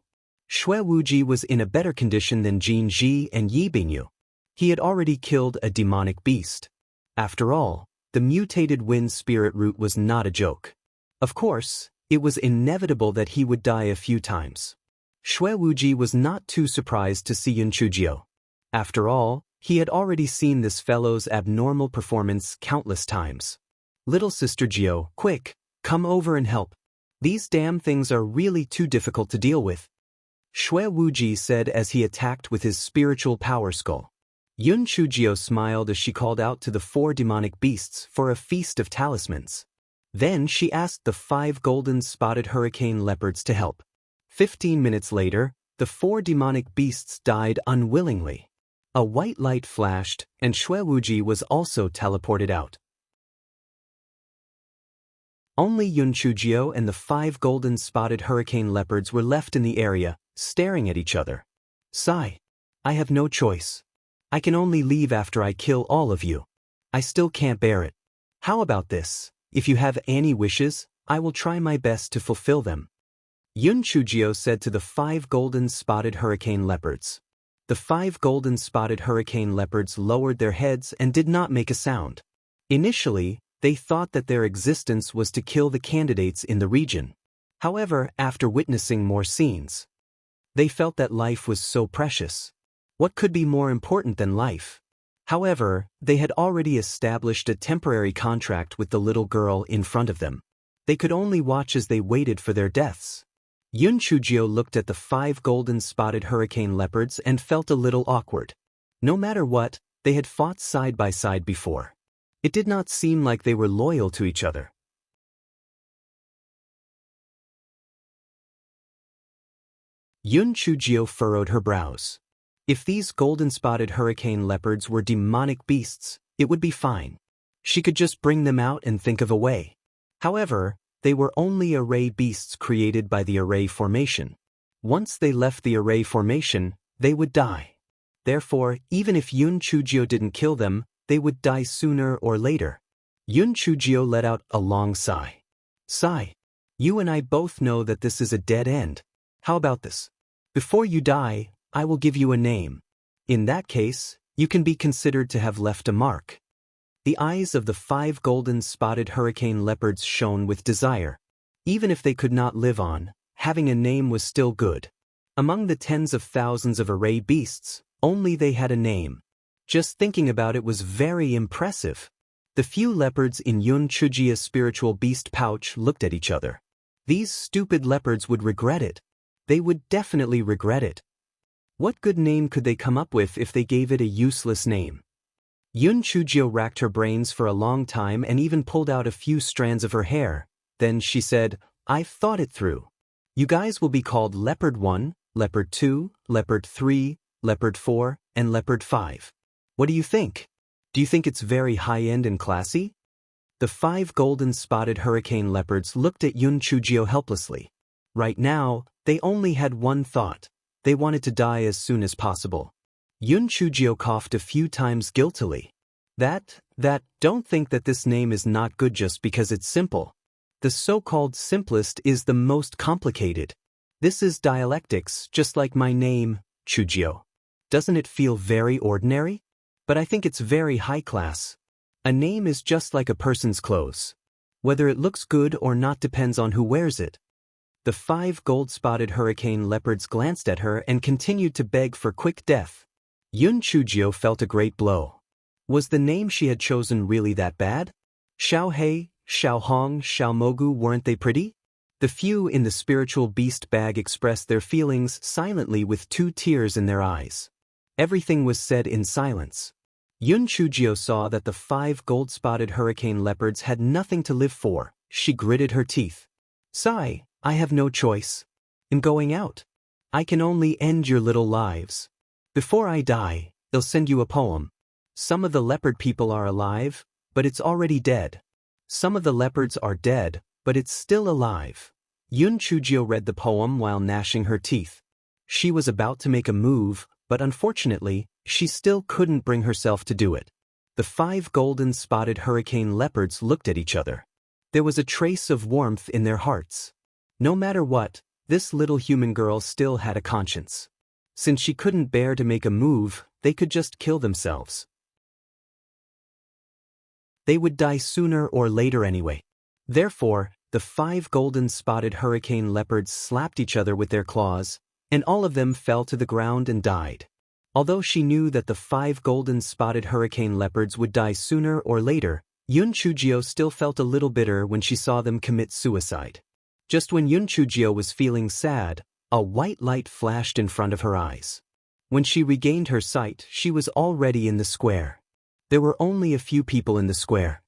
Xue Wuji was in a better condition than Jin Ji and Yi Bingyu. He had already killed a demonic beast. After all, the mutated wind spirit root was not a joke. Of course, it was inevitable that he would die a few times. Xue Wuji was not too surprised to see Yun Chujio. After all, he had already seen this fellow's abnormal performance countless times. Little sister Jiao, quick, come over and help. These damn things are really too difficult to deal with. Xue Wuji said as he attacked with his spiritual power skull. Yun Chujio smiled as she called out to the 4 demonic beasts for a feast of talismans. Then she asked the 5 golden-spotted hurricane leopards to help. 15 minutes later, the 4 demonic beasts died unwillingly. A white light flashed, and Xue Wuji was also teleported out. Only Yun Chujio and the 5 golden-spotted hurricane leopards were left in the area, staring at each other. Sigh. I have no choice. I can only leave after I kill all of you. I still can't bear it. How about this? If you have any wishes, I will try my best to fulfill them. Yun Chujio said to the 5 golden-spotted hurricane leopards. The 5 golden-spotted hurricane leopards lowered their heads and did not make a sound. Initially, they thought that their existence was to kill the candidates in the region. However, after witnessing more scenes, they felt that life was so precious. What could be more important than life? However, they had already established a temporary contract with the little girl in front of them. They could only watch as they waited for their deaths. Yun Chujio looked at the 5 golden-spotted hurricane leopards and felt a little awkward. No matter what, they had fought side by side before. It did not seem like they were loyal to each other. Yun Chujio furrowed her brows. If these golden-spotted hurricane leopards were demonic beasts, it would be fine. She could just bring them out and think of a way. However, they were only array beasts created by the array formation. Once they left the array formation, they would die. Therefore, even if Yun Chujio didn't kill them, they would die sooner or later. Yun Chujio let out a long sigh. Sigh. You and I both know that this is a dead end. How about this? Before you die, I will give you a name. In that case, you can be considered to have left a mark. The eyes of the 5 golden-spotted hurricane leopards shone with desire. Even if they could not live on, having a name was still good. Among the tens of thousands of array beasts, only they had a name. Just thinking about it was very impressive. The few leopards in Yun Chujio's spiritual beast pouch looked at each other. These stupid leopards would regret it. They would definitely regret it. What good name could they come up with if they gave it a useless name? Yun Chujio racked her brains for a long time and even pulled out a few strands of her hair. Then she said, I've thought it through. You guys will be called Leopard 1, Leopard 2, Leopard 3, Leopard 4, and Leopard 5. What do you think? Do you think it's very high-end and classy? The 5 golden-spotted hurricane leopards looked at Yun Chujio helplessly. Right now, they only had one thought. They wanted to die as soon as possible. Yun Chujio coughed a few times guiltily. Don't think that this name is not good just because it's simple. The so-called simplest is the most complicated. This is dialectics, just like my name, Chujio. Doesn't it feel very ordinary? But I think it's very high class. A name is just like a person's clothes. Whether it looks good or not depends on who wears it. The 5 gold-spotted hurricane leopards glanced at her and continued to beg for quick death. Yun Chujio felt a great blow. Was the name she had chosen really that bad? Xiao He, Xiao Hong, Xiao Mogu, weren't they pretty? The few in the spiritual beast bag expressed their feelings silently with 2 tears in their eyes. Everything was said in silence. Yun Chujio saw that the 5 gold-spotted hurricane leopards had nothing to live for. She gritted her teeth. Sigh, I have no choice. I'm going out. I can only end your little lives. Before I die, they'll send you a poem. Some of the leopard people are alive, but it's already dead. Some of the leopards are dead, but it's still alive. Yun Chujio read the poem while gnashing her teeth. She was about to make a move, but unfortunately, she still couldn't bring herself to do it. The 5 golden-spotted hurricane leopards looked at each other. There was a trace of warmth in their hearts. No matter what, this little human girl still had a conscience. Since she couldn't bear to make a move, they could just kill themselves. They would die sooner or later anyway. Therefore, the 5 golden-spotted hurricane leopards slapped each other with their claws, and all of them fell to the ground and died. Although she knew that the 5 golden-spotted hurricane leopards would die sooner or later, Yun Chujio still felt a little bitter when she saw them commit suicide. Just when Yun Chujio was feeling sad, a white light flashed in front of her eyes. When she regained her sight, she was already in the square. There were only a few people in the square.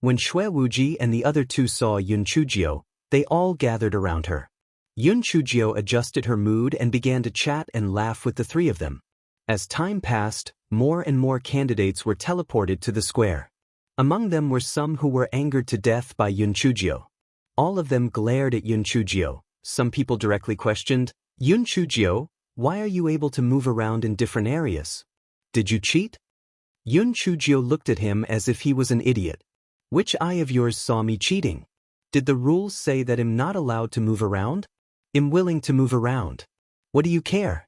When Shui Wuji and the other 2 saw Yun Chujio, they all gathered around her. Yun Chujio adjusted her mood and began to chat and laugh with the 3 of them. As time passed, more and more candidates were teleported to the square. Among them were some who were angered to death by Yun Chujio. All of them glared at Yun Chujio. Some people directly questioned, Yun Chujio, why are you able to move around in different areas? Did you cheat? Yun Chujio looked at him as if he was an idiot. Which eye of yours saw me cheating? Did the rules say that I'm not allowed to move around? I'm willing to move around. What do you care?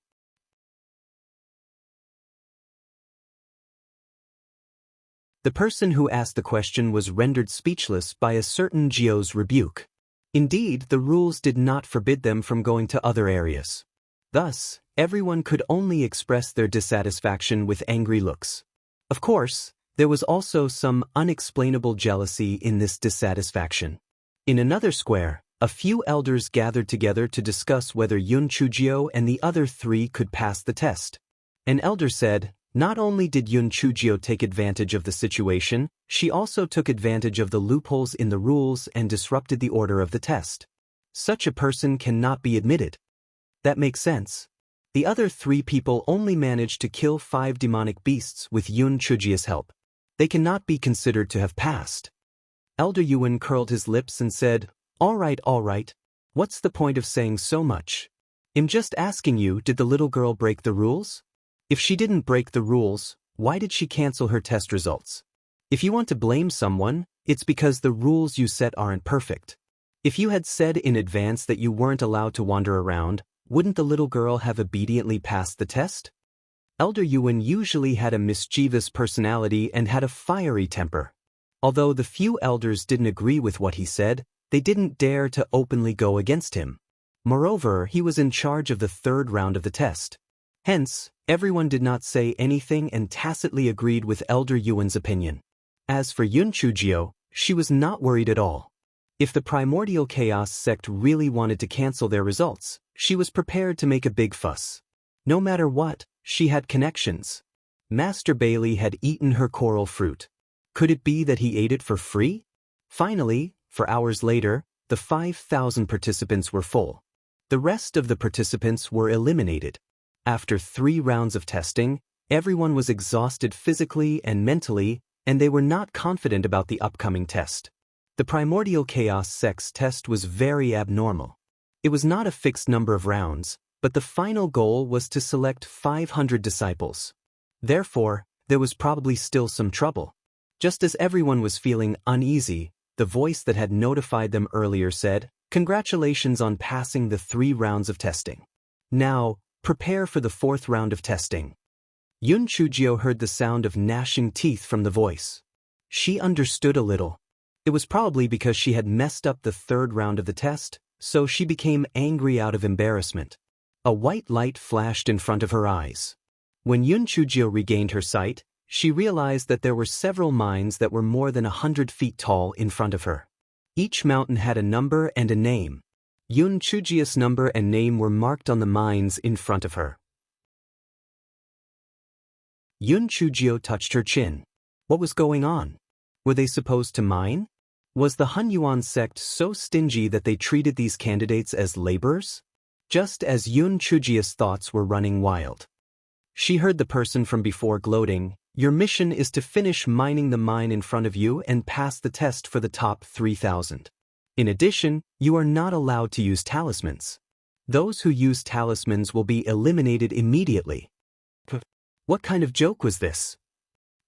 The person who asked the question was rendered speechless by a certain Jio's rebuke. Indeed, the rules did not forbid them from going to other areas. Thus, everyone could only express their dissatisfaction with angry looks. Of course, there was also some unexplainable jealousy in this dissatisfaction. In another square, a few elders gathered together to discuss whether Yun Chujio and the other 3 could pass the test. An elder said, not only did Yun Chujio take advantage of the situation, she also took advantage of the loopholes in the rules and disrupted the order of the test. Such a person cannot be admitted. That makes sense. The other 3 people only managed to kill 5 demonic beasts with Yun Chujio's help. They cannot be considered to have passed. Elder Yuan curled his lips and said, all right. What's the point of saying so much? I'm just asking you, did the little girl break the rules? If she didn't break the rules, why did she cancel her test results? If you want to blame someone, it's because the rules you set aren't perfect. If you had said in advance that you weren't allowed to wander around, wouldn't the little girl have obediently passed the test? Elder Yuan usually had a mischievous personality and had a fiery temper. Although the few elders didn't agree with what he said, they didn't dare to openly go against him. Moreover, he was in charge of the 3rd round of the test. Hence, everyone did not say anything and tacitly agreed with Elder Yuan's opinion. As for Yun Chujio, she was not worried at all. If the Primordial Chaos sect really wanted to cancel their results, she was prepared to make a big fuss. No matter what, she had connections. Master Bailey had eaten her coral fruit. Could it be that he ate it for free? Finally, for hours later, the 5,000 participants were full. The rest of the participants were eliminated. After 3 rounds of testing, everyone was exhausted physically and mentally, and they were not confident about the upcoming test. The Primordial Chaos Sect's test was very abnormal. It was not a fixed number of rounds, but the final goal was to select 500 disciples. Therefore, there was probably still some trouble. Just as everyone was feeling uneasy, the voice that had notified them earlier said, "Congratulations on passing the 3 rounds of testing. Now, prepare for the 4th round of testing." Yun Chujio heard the sound of gnashing teeth from the voice. She understood a little. It was probably because she had messed up the 3rd round of the test, so she became angry out of embarrassment. A white light flashed in front of her eyes. When Yun Chujio regained her sight, she realized that there were several mines that were more than 100 feet tall in front of her. Each mountain had a number and a name. Yun Chujia's number and name were marked on the mines in front of her. Yun Chujio touched her chin. What was going on? Were they supposed to mine? Was the Hunyuan sect so stingy that they treated these candidates as laborers? Just as Yun Chujia's thoughts were running wild, she heard the person from before gloating, "Your mission is to finish mining the mine in front of you and pass the test for the top 3,000. In addition, you are not allowed to use talismans. Those who use talismans will be eliminated immediately." What kind of joke was this?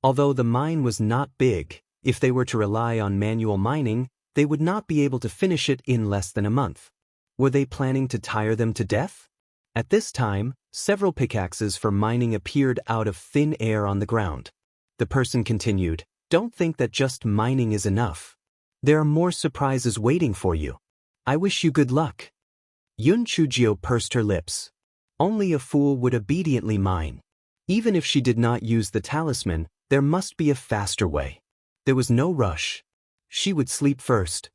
Although the mine was not big, if they were to rely on manual mining, they would not be able to finish it in less than a month. Were they planning to tire them to death? At this time, several pickaxes for mining appeared out of thin air on the ground. The person continued, "Don't think that just mining is enough. There are more surprises waiting for you. I wish you good luck." Yun Chujio pursed her lips. Only a fool would obediently mine. Even if she did not use the talisman, there must be a faster way. There was no rush. She would sleep first.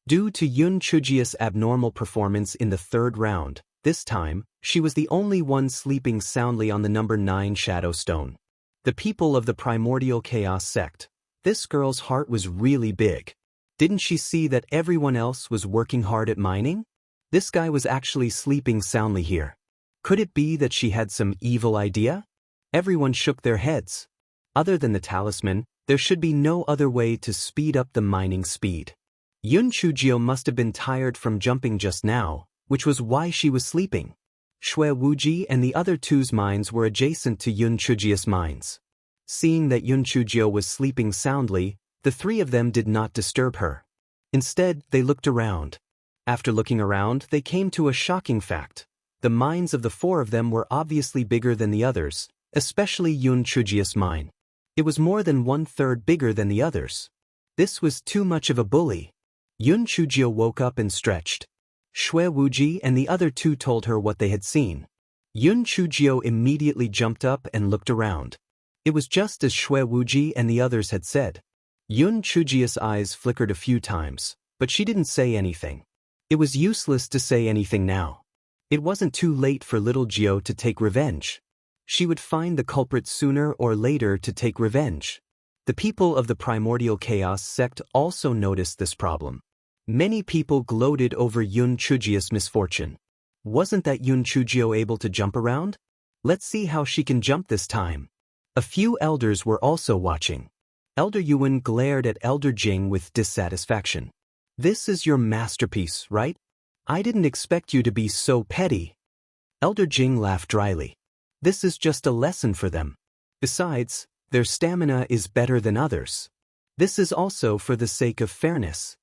Due to Yun Chujia's abnormal performance in the third round, this time, she was the only one sleeping soundly on the number 9 shadow stone. The people of the primordial chaos sect. This girl's heart was really big. Didn't she see that everyone else was working hard at mining? This guy was actually sleeping soundly here. Could it be that she had some evil idea? Everyone shook their heads. Other than the talisman, there should be no other way to speed up the mining speed. Yun Chujio must have been tired from jumping just now, which was why she was sleeping. Shui Wuji and the other two's mines were adjacent to Yun Chujio's mines. Seeing that Yun Chujio was sleeping soundly, the three of them did not disturb her. Instead, they looked around. After looking around, they came to a shocking fact. The mines of the four of them were obviously bigger than the others, especially Yun Chujio's mine. It was more than 1/3 bigger than the others. This was too much of a bully. Yun Chujio woke up and stretched. Shui Wuji and the other two told her what they had seen. Yun Chujio immediately jumped up and looked around. It was just as Shui Wuji and the others had said. Yun Chujio's eyes flickered a few times, but she didn't say anything. It was useless to say anything now. It wasn't too late for little Jio to take revenge. She would find the culprit sooner or later to take revenge. The people of the primordial chaos sect also noticed this problem. Many people gloated over Yun Chujio's misfortune. Wasn't that Yun Chujio able to jump around? Let's see how she can jump this time. A few elders were also watching. Elder Yuan glared at Elder Jing with dissatisfaction. "This is your masterpiece, right? I didn't expect you to be so petty." Elder Jing laughed dryly. "This is just a lesson for them. Besides, their stamina is better than others. This is also for the sake of fairness."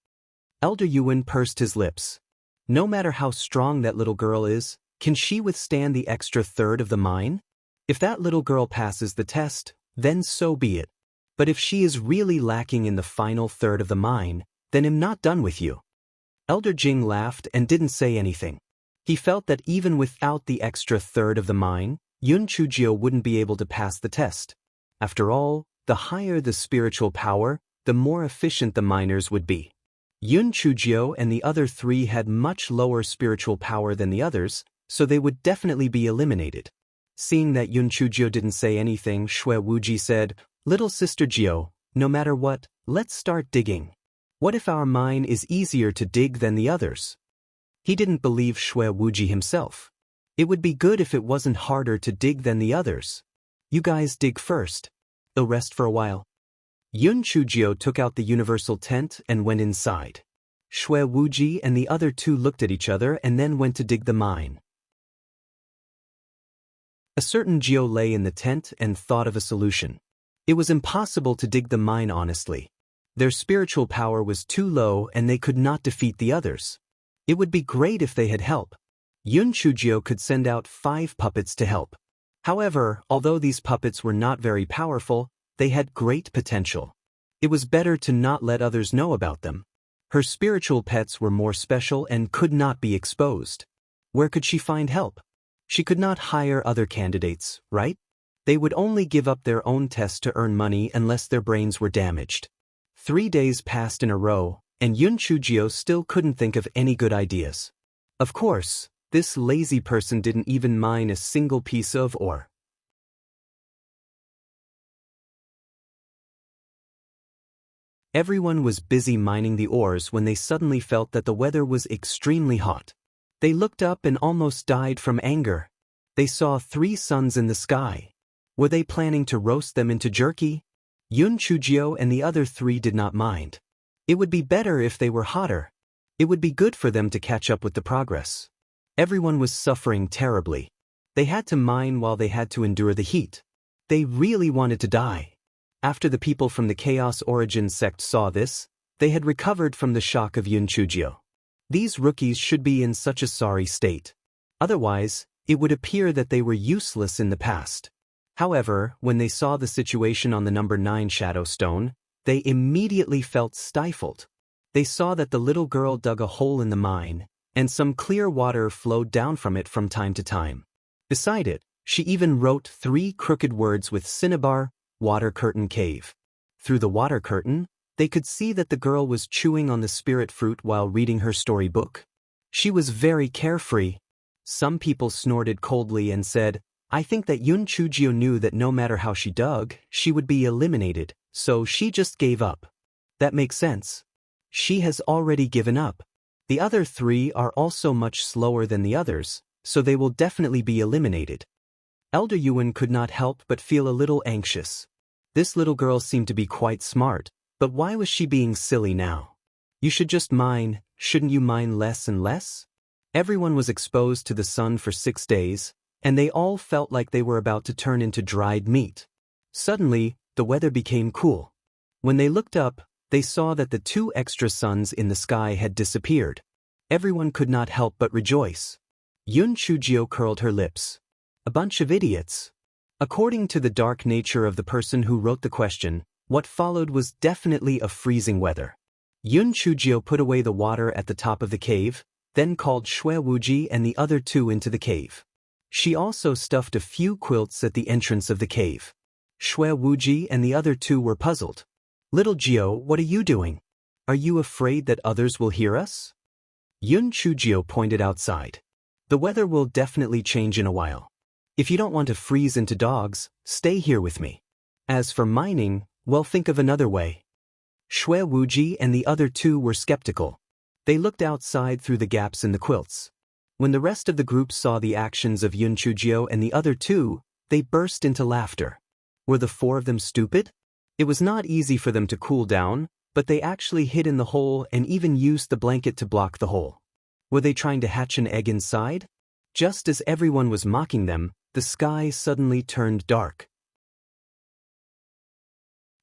Elder Yuan pursed his lips. No matter how strong that little girl is, can she withstand the extra third of the mine? If that little girl passes the test, then so be it. But if she is really lacking in the final third of the mine, then I'm not done with you. Elder Jing laughed and didn't say anything. He felt that even without the extra third of the mine, Yun Chujio wouldn't be able to pass the test. After all, the higher the spiritual power, the more efficient the miners would be. Yun Chujio and the other three had much lower spiritual power than the others, so they would definitely be eliminated. Seeing that Yun Chujio didn't say anything, Shui Wuji said, "Little sister Jio, no matter what, let's start digging. What if our mine is easier to dig than the others?" He didn't believe Shui Wuji himself. It would be good if it wasn't harder to dig than the others. "You guys dig first. I'll rest for a while." Yun Chujio took out the universal tent and went inside. Shui Wuji and the other two looked at each other and then went to dig the mine. A certain Jio lay in the tent and thought of a solution. It was impossible to dig the mine honestly. Their spiritual power was too low and they could not defeat the others. It would be great if they had help. Yun Chujio could send out 5 puppets to help. However, although these puppets were not very powerful, they had great potential. It was better to not let others know about them. Her spiritual pets were more special and could not be exposed. Where could she find help? She could not hire other candidates, right? They would only give up their own tests to earn money unless their brains were damaged. 3 days passed in a row, and Yun Chujio still couldn't think of any good ideas. Of course, this lazy person didn't even mine a single piece of ore. Everyone was busy mining the ores when they suddenly felt that the weather was extremely hot. They looked up and almost died from anger. They saw 3 suns in the sky. Were they planning to roast them into jerky? Yun Chujio and the other 3 did not mind. It would be better if they were hotter. It would be good for them to catch up with the progress. Everyone was suffering terribly. They had to mine while they had to endure the heat. They really wanted to die. After the people from the Chaos Origin sect saw this, they had recovered from the shock of Yun Chujio. These rookies should be in such a sorry state. Otherwise, it would appear that they were useless in the past. However, when they saw the situation on the number 9 Shadow Stone, they immediately felt stifled. They saw that the little girl dug a hole in the mine, and some clear water flowed down from it from time to time. Beside it, she even wrote 3 crooked words with cinnabar, water curtain cave. Through the water curtain, they could see that the girl was chewing on the spirit fruit while reading her storybook. She was very carefree. Some people snorted coldly and said, "I think that Yun Chujio knew that no matter how she dug, she would be eliminated, so she just gave up." That makes sense. She has already given up. The other 3 are also much slower than the others, so they will definitely be eliminated. Elder Yuan could not help but feel a little anxious. This little girl seemed to be quite smart, but why was she being silly now? You should just mine, shouldn't you mine less and less? Everyone was exposed to the sun for 6 days, and they all felt like they were about to turn into dried meat. Suddenly, the weather became cool. When they looked up, they saw that the 2 extra suns in the sky had disappeared. Everyone could not help but rejoice. Yun Chujio curled her lips. A bunch of idiots. According to the dark nature of the person who wrote the question, what followed was definitely a freezing weather. Yun Chujio put away the water at the top of the cave, then called Shui Wuji and the other 2 into the cave. She also stuffed a few quilts at the entrance of the cave. Shui Wuji and the other 2 were puzzled. "Little Jio, what are you doing? Are you afraid that others will hear us?" Yun Chujio pointed outside. "The weather will definitely change in a while. If you don't want to freeze into dogs, stay here with me. As for mining, well, think of another way." Shui Wuji and the other 2 were skeptical. They looked outside through the gaps in the quilts. When the rest of the group saw the actions of Yun Chujio and the other 2, they burst into laughter. Were the 4 of them stupid? It was not easy for them to cool down, but they actually hid in the hole and even used the blanket to block the hole. Were they trying to hatch an egg inside? Just as everyone was mocking them, the sky suddenly turned dark.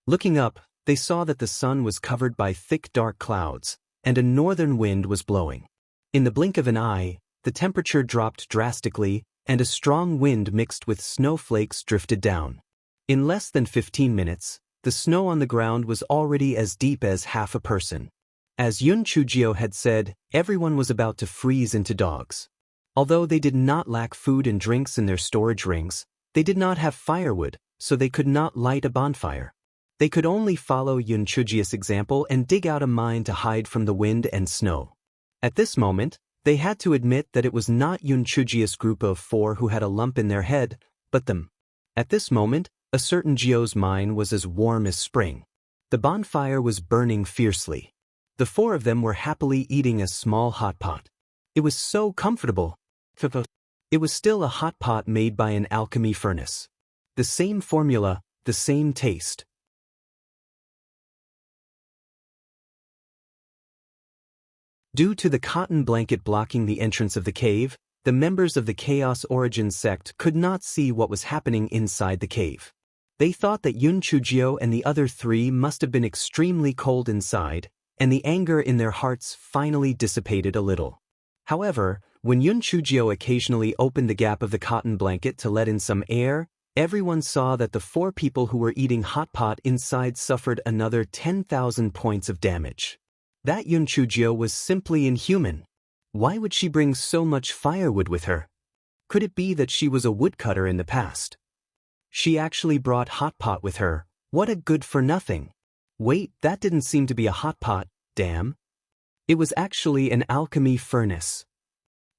Looking up, they saw that the sun was covered by thick dark clouds, and a northern wind was blowing. In the blink of an eye, the temperature dropped drastically, and a strong wind mixed with snowflakes drifted down. In less than 15 minutes, the snow on the ground was already as deep as half a person. As Yun Chujio had said, everyone was about to freeze into dogs. Although they did not lack food and drinks in their storage rings, they did not have firewood, so they could not light a bonfire. They could only follow Yun Chujio's example and dig out a mine to hide from the wind and snow. At this moment, they had to admit that it was not Yun Chujio's group of 4 who had a lump in their head, but them. At this moment, a certain Jio's mine was as warm as spring. The bonfire was burning fiercely. The 4 of them were happily eating a small hot pot. It was so comfortable. It was still a hot pot made by an alchemy furnace. The same formula, the same taste. Due to the cotton blanket blocking the entrance of the cave, the members of the Chaos Origin sect could not see what was happening inside the cave. They thought that Yun Chujio and the other 3 must have been extremely cold inside, and the anger in their hearts finally dissipated a little. However, when Yun Chujio occasionally opened the gap of the cotton blanket to let in some air, everyone saw that the 4 people who were eating hot pot inside suffered another 10,000 points of damage. That Yun Chujio was simply inhuman. Why would she bring so much firewood with her? Could it be that she was a woodcutter in the past? She actually brought hot pot with her. What a good-for-nothing. Wait, that didn't seem to be a hot pot, damn. It was actually an alchemy furnace.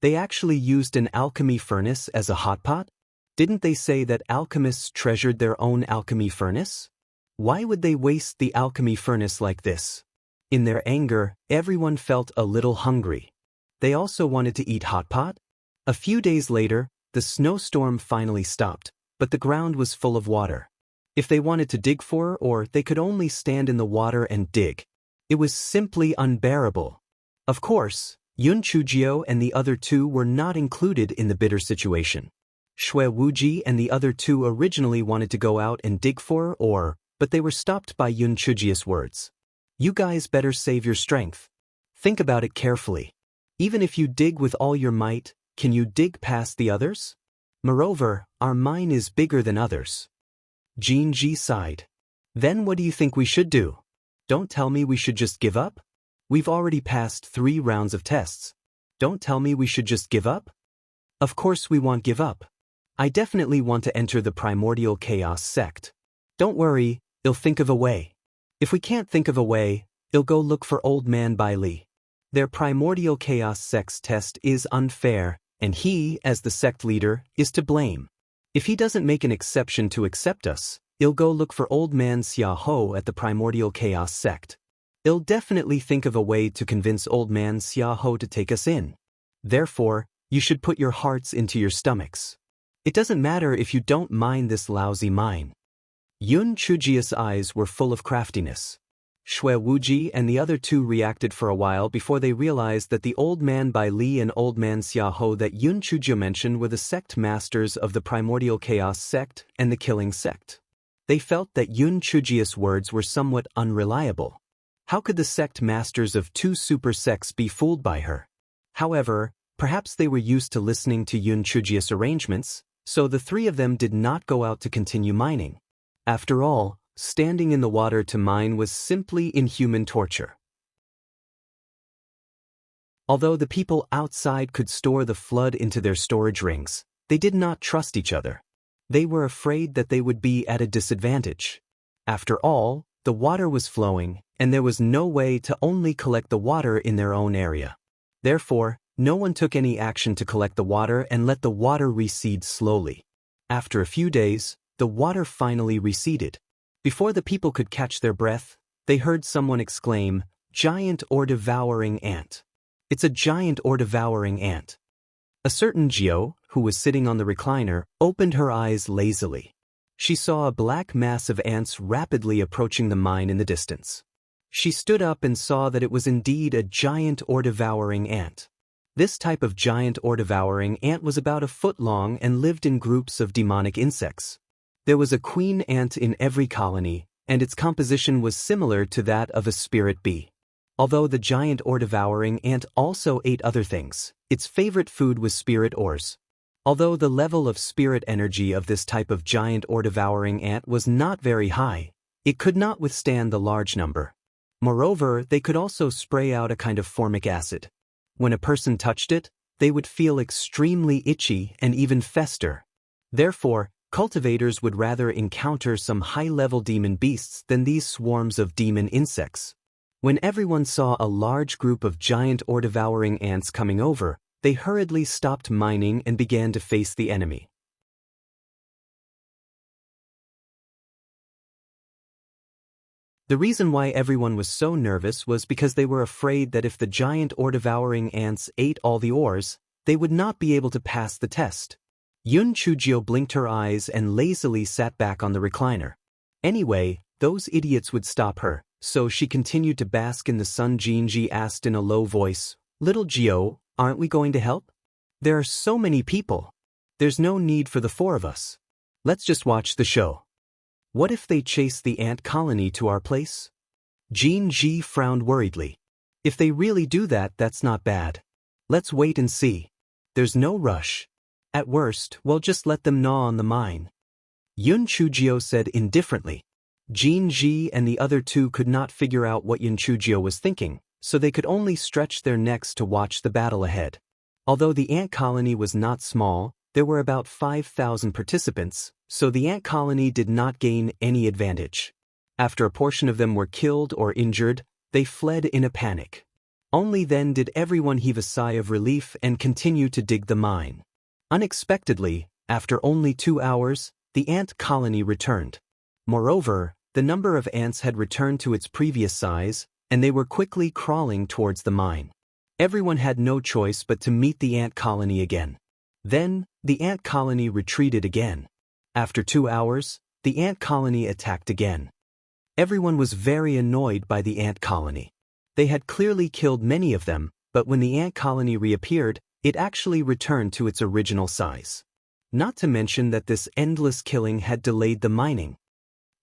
They actually used an alchemy furnace as a hot pot? Didn't they say that alchemists treasured their own alchemy furnace? Why would they waste the alchemy furnace like this? In their anger, everyone felt a little hungry. They also wanted to eat hot pot? A few days later, the snowstorm finally stopped, but the ground was full of water. If they wanted to dig for or they could only stand in the water and dig. It was simply unbearable. Of course, Yun Chujio and the other two were not included in the bitter situation. Shui Wuji and the other two originally wanted to go out and dig for but they were stopped by Yun Chujio's words. You guys better save your strength. Think about it carefully. Even if you dig with all your might, can you dig past the others? Moreover, our mine is bigger than others. Jinji sighed. Then what do you think we should do? Don't tell me we should just give up? We've already passed 3 rounds of tests. Don't tell me we should just give up? Of course we won't give up. I definitely want to enter the Primordial Chaos sect. Don't worry, I'll think of a way. If we can't think of a way, I'll go look for Old Man Bai Li. Their Primordial Chaos sect's test is unfair, and he, as the sect leader, is to blame. If he doesn't make an exception to accept us, I'll go look for Old Man Xia Ho at the Primordial Chaos sect. I'll definitely think of a way to convince Old Man Xia Ho to take us in. Therefore, you should put your hearts into your stomachs. It doesn't matter if you don't mine this lousy mine. Yun Chujio's eyes were full of craftiness. Shui Wuji and the other two reacted for a while before they realized that the Old Man Bai Li and Old Man Xia Ho that Yun Chujio mentioned were the sect masters of the Primordial Chaos sect and the Killing sect. They felt that Yun Chujio's words were somewhat unreliable. How could the sect masters of 2 super sects be fooled by her? However, perhaps they were used to listening to Yun Chujio's arrangements, so the 3 of them did not go out to continue mining. After all, standing in the water to mine was simply inhuman torture. Although the people outside could store the flood into their storage rings, they did not trust each other. They were afraid that they would be at a disadvantage. After all, the water was flowing, and there was no way to only collect the water in their own area. Therefore, no one took any action to collect the water and let the water recede slowly. After a few days, the water finally receded. Before the people could catch their breath, they heard someone exclaim, "Giant or devouring ant." It's a giant or devouring ant. A certain Jio, who was sitting on the recliner, opened her eyes lazily. She saw a black mass of ants rapidly approaching the mine in the distance. She stood up and saw that it was indeed a giant or devouring ant. This type of giant or devouring ant was about a foot long and lived in groups of demonic insects. There was a queen ant in every colony, and its composition was similar to that of a spirit bee. Although the giant or devouring ant also ate other things, its favorite food was spirit ores. Although the level of spirit energy of this type of giant or devouring ant was not very high, it could not withstand the large number. Moreover, they could also spray out a kind of formic acid. When a person touched it, they would feel extremely itchy and even fester. Therefore, cultivators would rather encounter some high-level demon beasts than these swarms of demon insects. When everyone saw a large group of giant or devouring ants coming over, they hurriedly stopped mining and began to face the enemy. The reason why everyone was so nervous was because they were afraid that if the giant or devouring ants ate all the ores, they would not be able to pass the test. Yun Chujio blinked her eyes and lazily sat back on the recliner. Anyway, those idiots would stop her, so she continued to bask in the sun. Jinji asked in a low voice, "Little Jio, aren't we going to help? There are so many people. There's no need for the 4 of us. Let's just watch the show. What if they chase the ant colony to our place?" Jinji frowned worriedly. "If they really do that, that's not bad. Let's wait and see. There's no rush. At worst, we'll just let them gnaw on the mine." Yun Chujio said indifferently. Jinji and the other 2 could not figure out what Yun Chujio was thinking, so they could only stretch their necks to watch the battle ahead. Although the ant colony was not small, there were about 5,000 participants, so the ant colony did not gain any advantage. After a portion of them were killed or injured, they fled in a panic. Only then did everyone heave a sigh of relief and continue to dig the mine. Unexpectedly, after only 2 hours, the ant colony returned. Moreover, the number of ants had returned to its previous size, and they were quickly crawling towards the mine. Everyone had no choice but to meet the ant colony again. Then, the ant colony retreated again. After 2 hours, the ant colony attacked again. Everyone was very annoyed by the ant colony. They had clearly killed many of them, but when the ant colony reappeared, it actually returned to its original size. Not to mention that this endless killing had delayed the mining.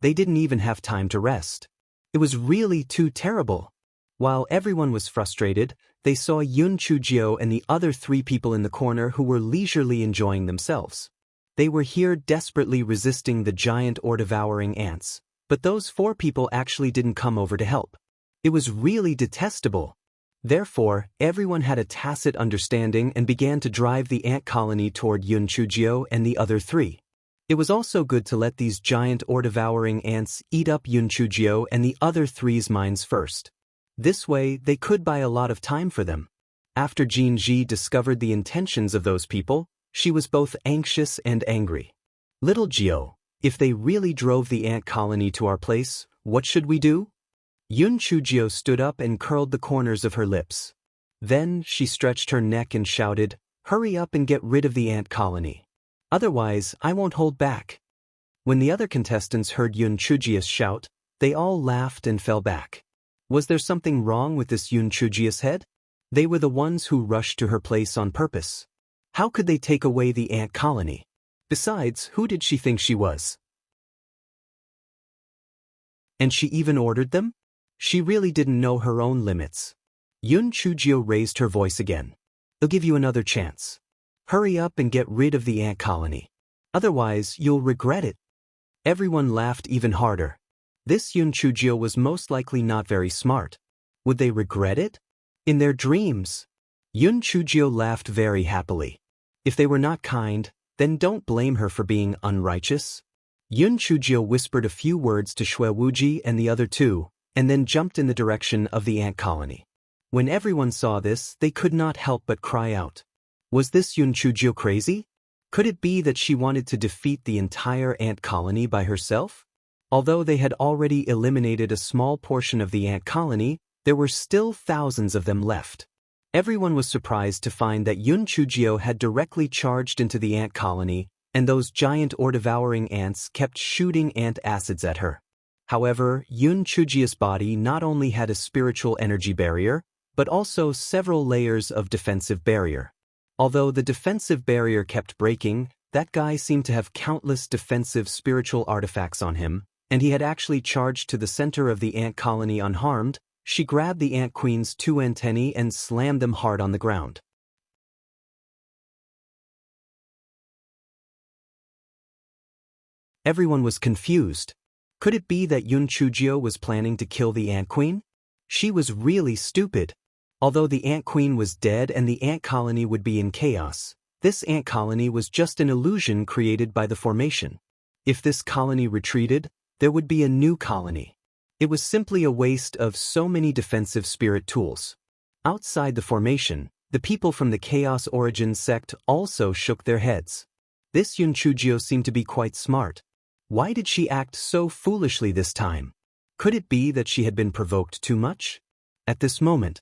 They didn't even have time to rest. It was really too terrible. While everyone was frustrated, they saw Yun Chujio and the other 3 people in the corner who were leisurely enjoying themselves. They were here desperately resisting the giant or devouring ants, but those 4 people actually didn't come over to help. It was really detestable. Therefore, everyone had a tacit understanding and began to drive the ant colony toward Yun Chujio and the other 3. It was also good to let these giant or devouring ants eat up Yun Chujio and the other 3's minds first. This way, they could buy a lot of time for them. After Jin Ji discovered the intentions of those people, she was both anxious and angry. Little Gio, if they really drove the ant colony to our place, what should we do? Yun Chujio stood up and curled the corners of her lips. Then she stretched her neck and shouted, "Hurry up and get rid of the ant colony. Otherwise, I won't hold back." When the other contestants heard Yun Chujio's shout, they all laughed and fell back. Was there something wrong with this Yun Chujio's head? They were the ones who rushed to her place on purpose. How could they take away the ant colony? Besides, who did she think she was? And she even ordered them? She really didn't know her own limits. Yun Chujio raised her voice again. "I'll give you another chance. Hurry up and get rid of the ant colony. Otherwise, you'll regret it." Everyone laughed even harder. This Yun Chujio was most likely not very smart. Would they regret it? In their dreams. Yun Chujio laughed very happily. If they were not kind, then don't blame her for being unrighteous. Yun Chujio whispered a few words to Xue Wuji and the other 2, and then jumped in the direction of the ant colony. When everyone saw this, they could not help but cry out. Was this Yun Chujio crazy? Could it be that she wanted to defeat the entire ant colony by herself? Although they had already eliminated a small portion of the ant colony, there were still thousands of them left. Everyone was surprised to find that Yun Chujio had directly charged into the ant colony, and those giant or devouring ants kept shooting ant acids at her. However, Yun Chujio's body not only had a spiritual energy barrier, but also several layers of defensive barrier. Although the defensive barrier kept breaking, that guy seemed to have countless defensive spiritual artifacts on him, and he had actually charged to the center of the ant colony unharmed. She grabbed the ant queen's 2 antennae and slammed them hard on the ground. Everyone was confused. Could it be that Yun Chujio was planning to kill the ant queen? She was really stupid. Although the ant queen was dead and the ant colony would be in chaos, this ant colony was just an illusion created by the formation. If this colony retreated, there would be a new colony. It was simply a waste of so many defensive spirit tools. Outside the formation, the people from the Chaos Origin sect also shook their heads. This Yun Chujio seemed to be quite smart. Why did she act so foolishly this time? Could it be that she had been provoked too much? At this moment,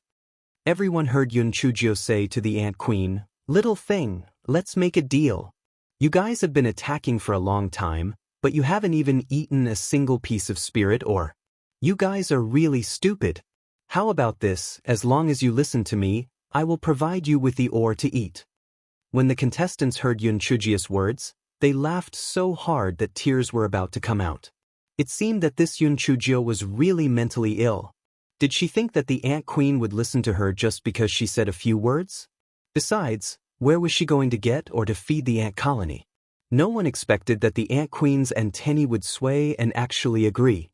everyone heard Yun Chujio say to the ant queen, "Little thing, let's make a deal. You guys have been attacking for a long time, but you haven't even eaten a single piece of spirit ore. You guys are really stupid. How about this, as long as you listen to me, I will provide you with the ore to eat." When the contestants heard Yun Chujio's words, they laughed so hard that tears were about to come out. It seemed that this Yun Chujio was really mentally ill. Did she think that the ant queen would listen to her just because she said a few words? Besides, where was she going to get or to feed the ant colony? No one expected that the ant queen's antennae would sway and actually agree.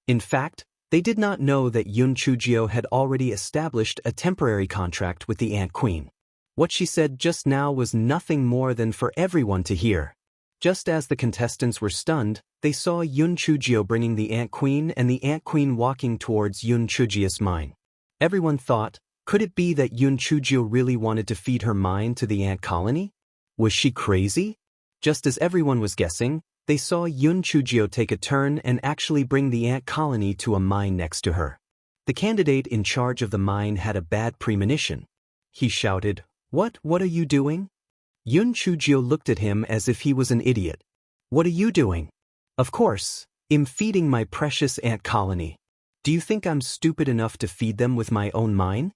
In fact, they did not know that Yun Chujio had already established a temporary contract with the ant queen. What she said just now was nothing more than for everyone to hear. Just as the contestants were stunned, they saw Yun Chujio bringing the Ant Queen and the Ant Queen walking towards Yun Chujio's mine. Everyone thought, could it be that Yun Chujio really wanted to feed her mine to the ant colony? Was she crazy? Just as everyone was guessing, they saw Yun Chujio take a turn and actually bring the ant colony to a mine next to her. The candidate in charge of the mine had a bad premonition. He shouted, What are you doing? Yun Chujio looked at him as if he was an idiot. What are you doing? Of course, I'm feeding my precious ant colony. Do you think I'm stupid enough to feed them with my own mine?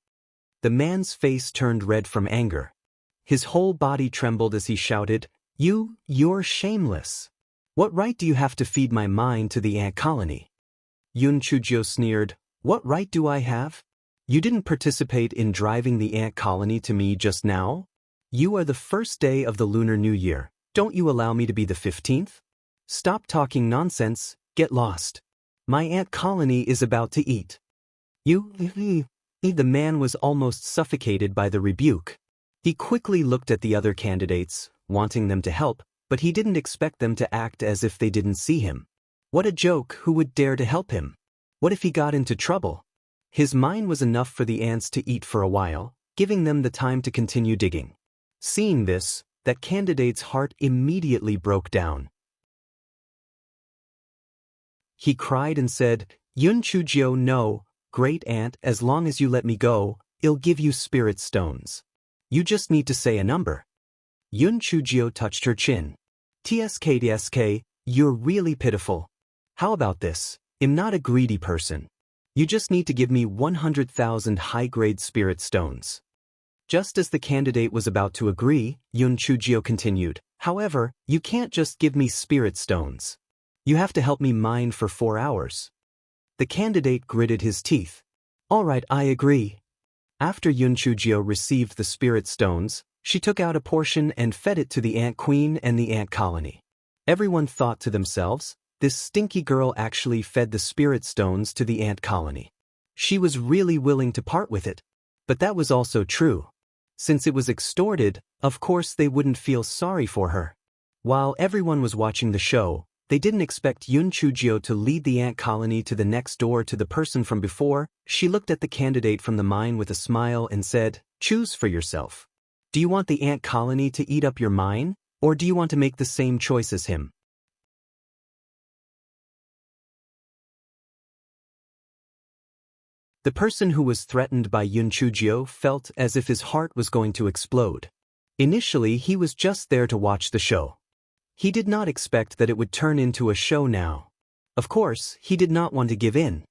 The man's face turned red from anger. His whole body trembled as he shouted, You're shameless. What right do you have to feed my mine to the ant colony? Yun Chujio sneered, What right do I have? You didn't participate in driving the ant colony to me just now? You are the first day of the Lunar New Year. Don't you allow me to be the 15th? Stop talking nonsense, get lost. My ant colony is about to eat. The man was almost suffocated by the rebuke. He quickly looked at the other candidates, wanting them to help, but he didn't expect them to act as if they didn't see him. What a joke, who would dare to help him? What if he got into trouble? His mine was enough for the ants to eat for a while, giving them the time to continue digging. Seeing this, that candidate's heart immediately broke down. He cried and said, Yun Chujio, no, great ant, as long as you let me go, I'll give you spirit stones. You just need to say a number. Yun Chujio touched her chin. TSK, you're really pitiful. How about this? I'm not a greedy person. You just need to give me 100,000 high-grade spirit stones. Just as the candidate was about to agree, Yun Chujio continued, However, you can't just give me spirit stones. You have to help me mine for 4 hours. The candidate gritted his teeth. All right, I agree. After Yun Chujio received the spirit stones, she took out a portion and fed it to the ant queen and the ant colony. Everyone thought to themselves, this stinky girl actually fed the spirit stones to the ant colony. She was really willing to part with it. But that was also true. Since it was extorted, of course they wouldn't feel sorry for her. While everyone was watching the show, they didn't expect Yun Chujio to lead the ant colony to the next door to the person from before. She looked at the candidate from the mine with a smile and said, Choose for yourself. Do you want the ant colony to eat up your mine, or do you want to make the same choice as him? The person who was threatened by Yun Chujio felt as if his heart was going to explode. Initially, he was just there to watch the show. He did not expect that it would turn into a show now. Of course, he did not want to give in.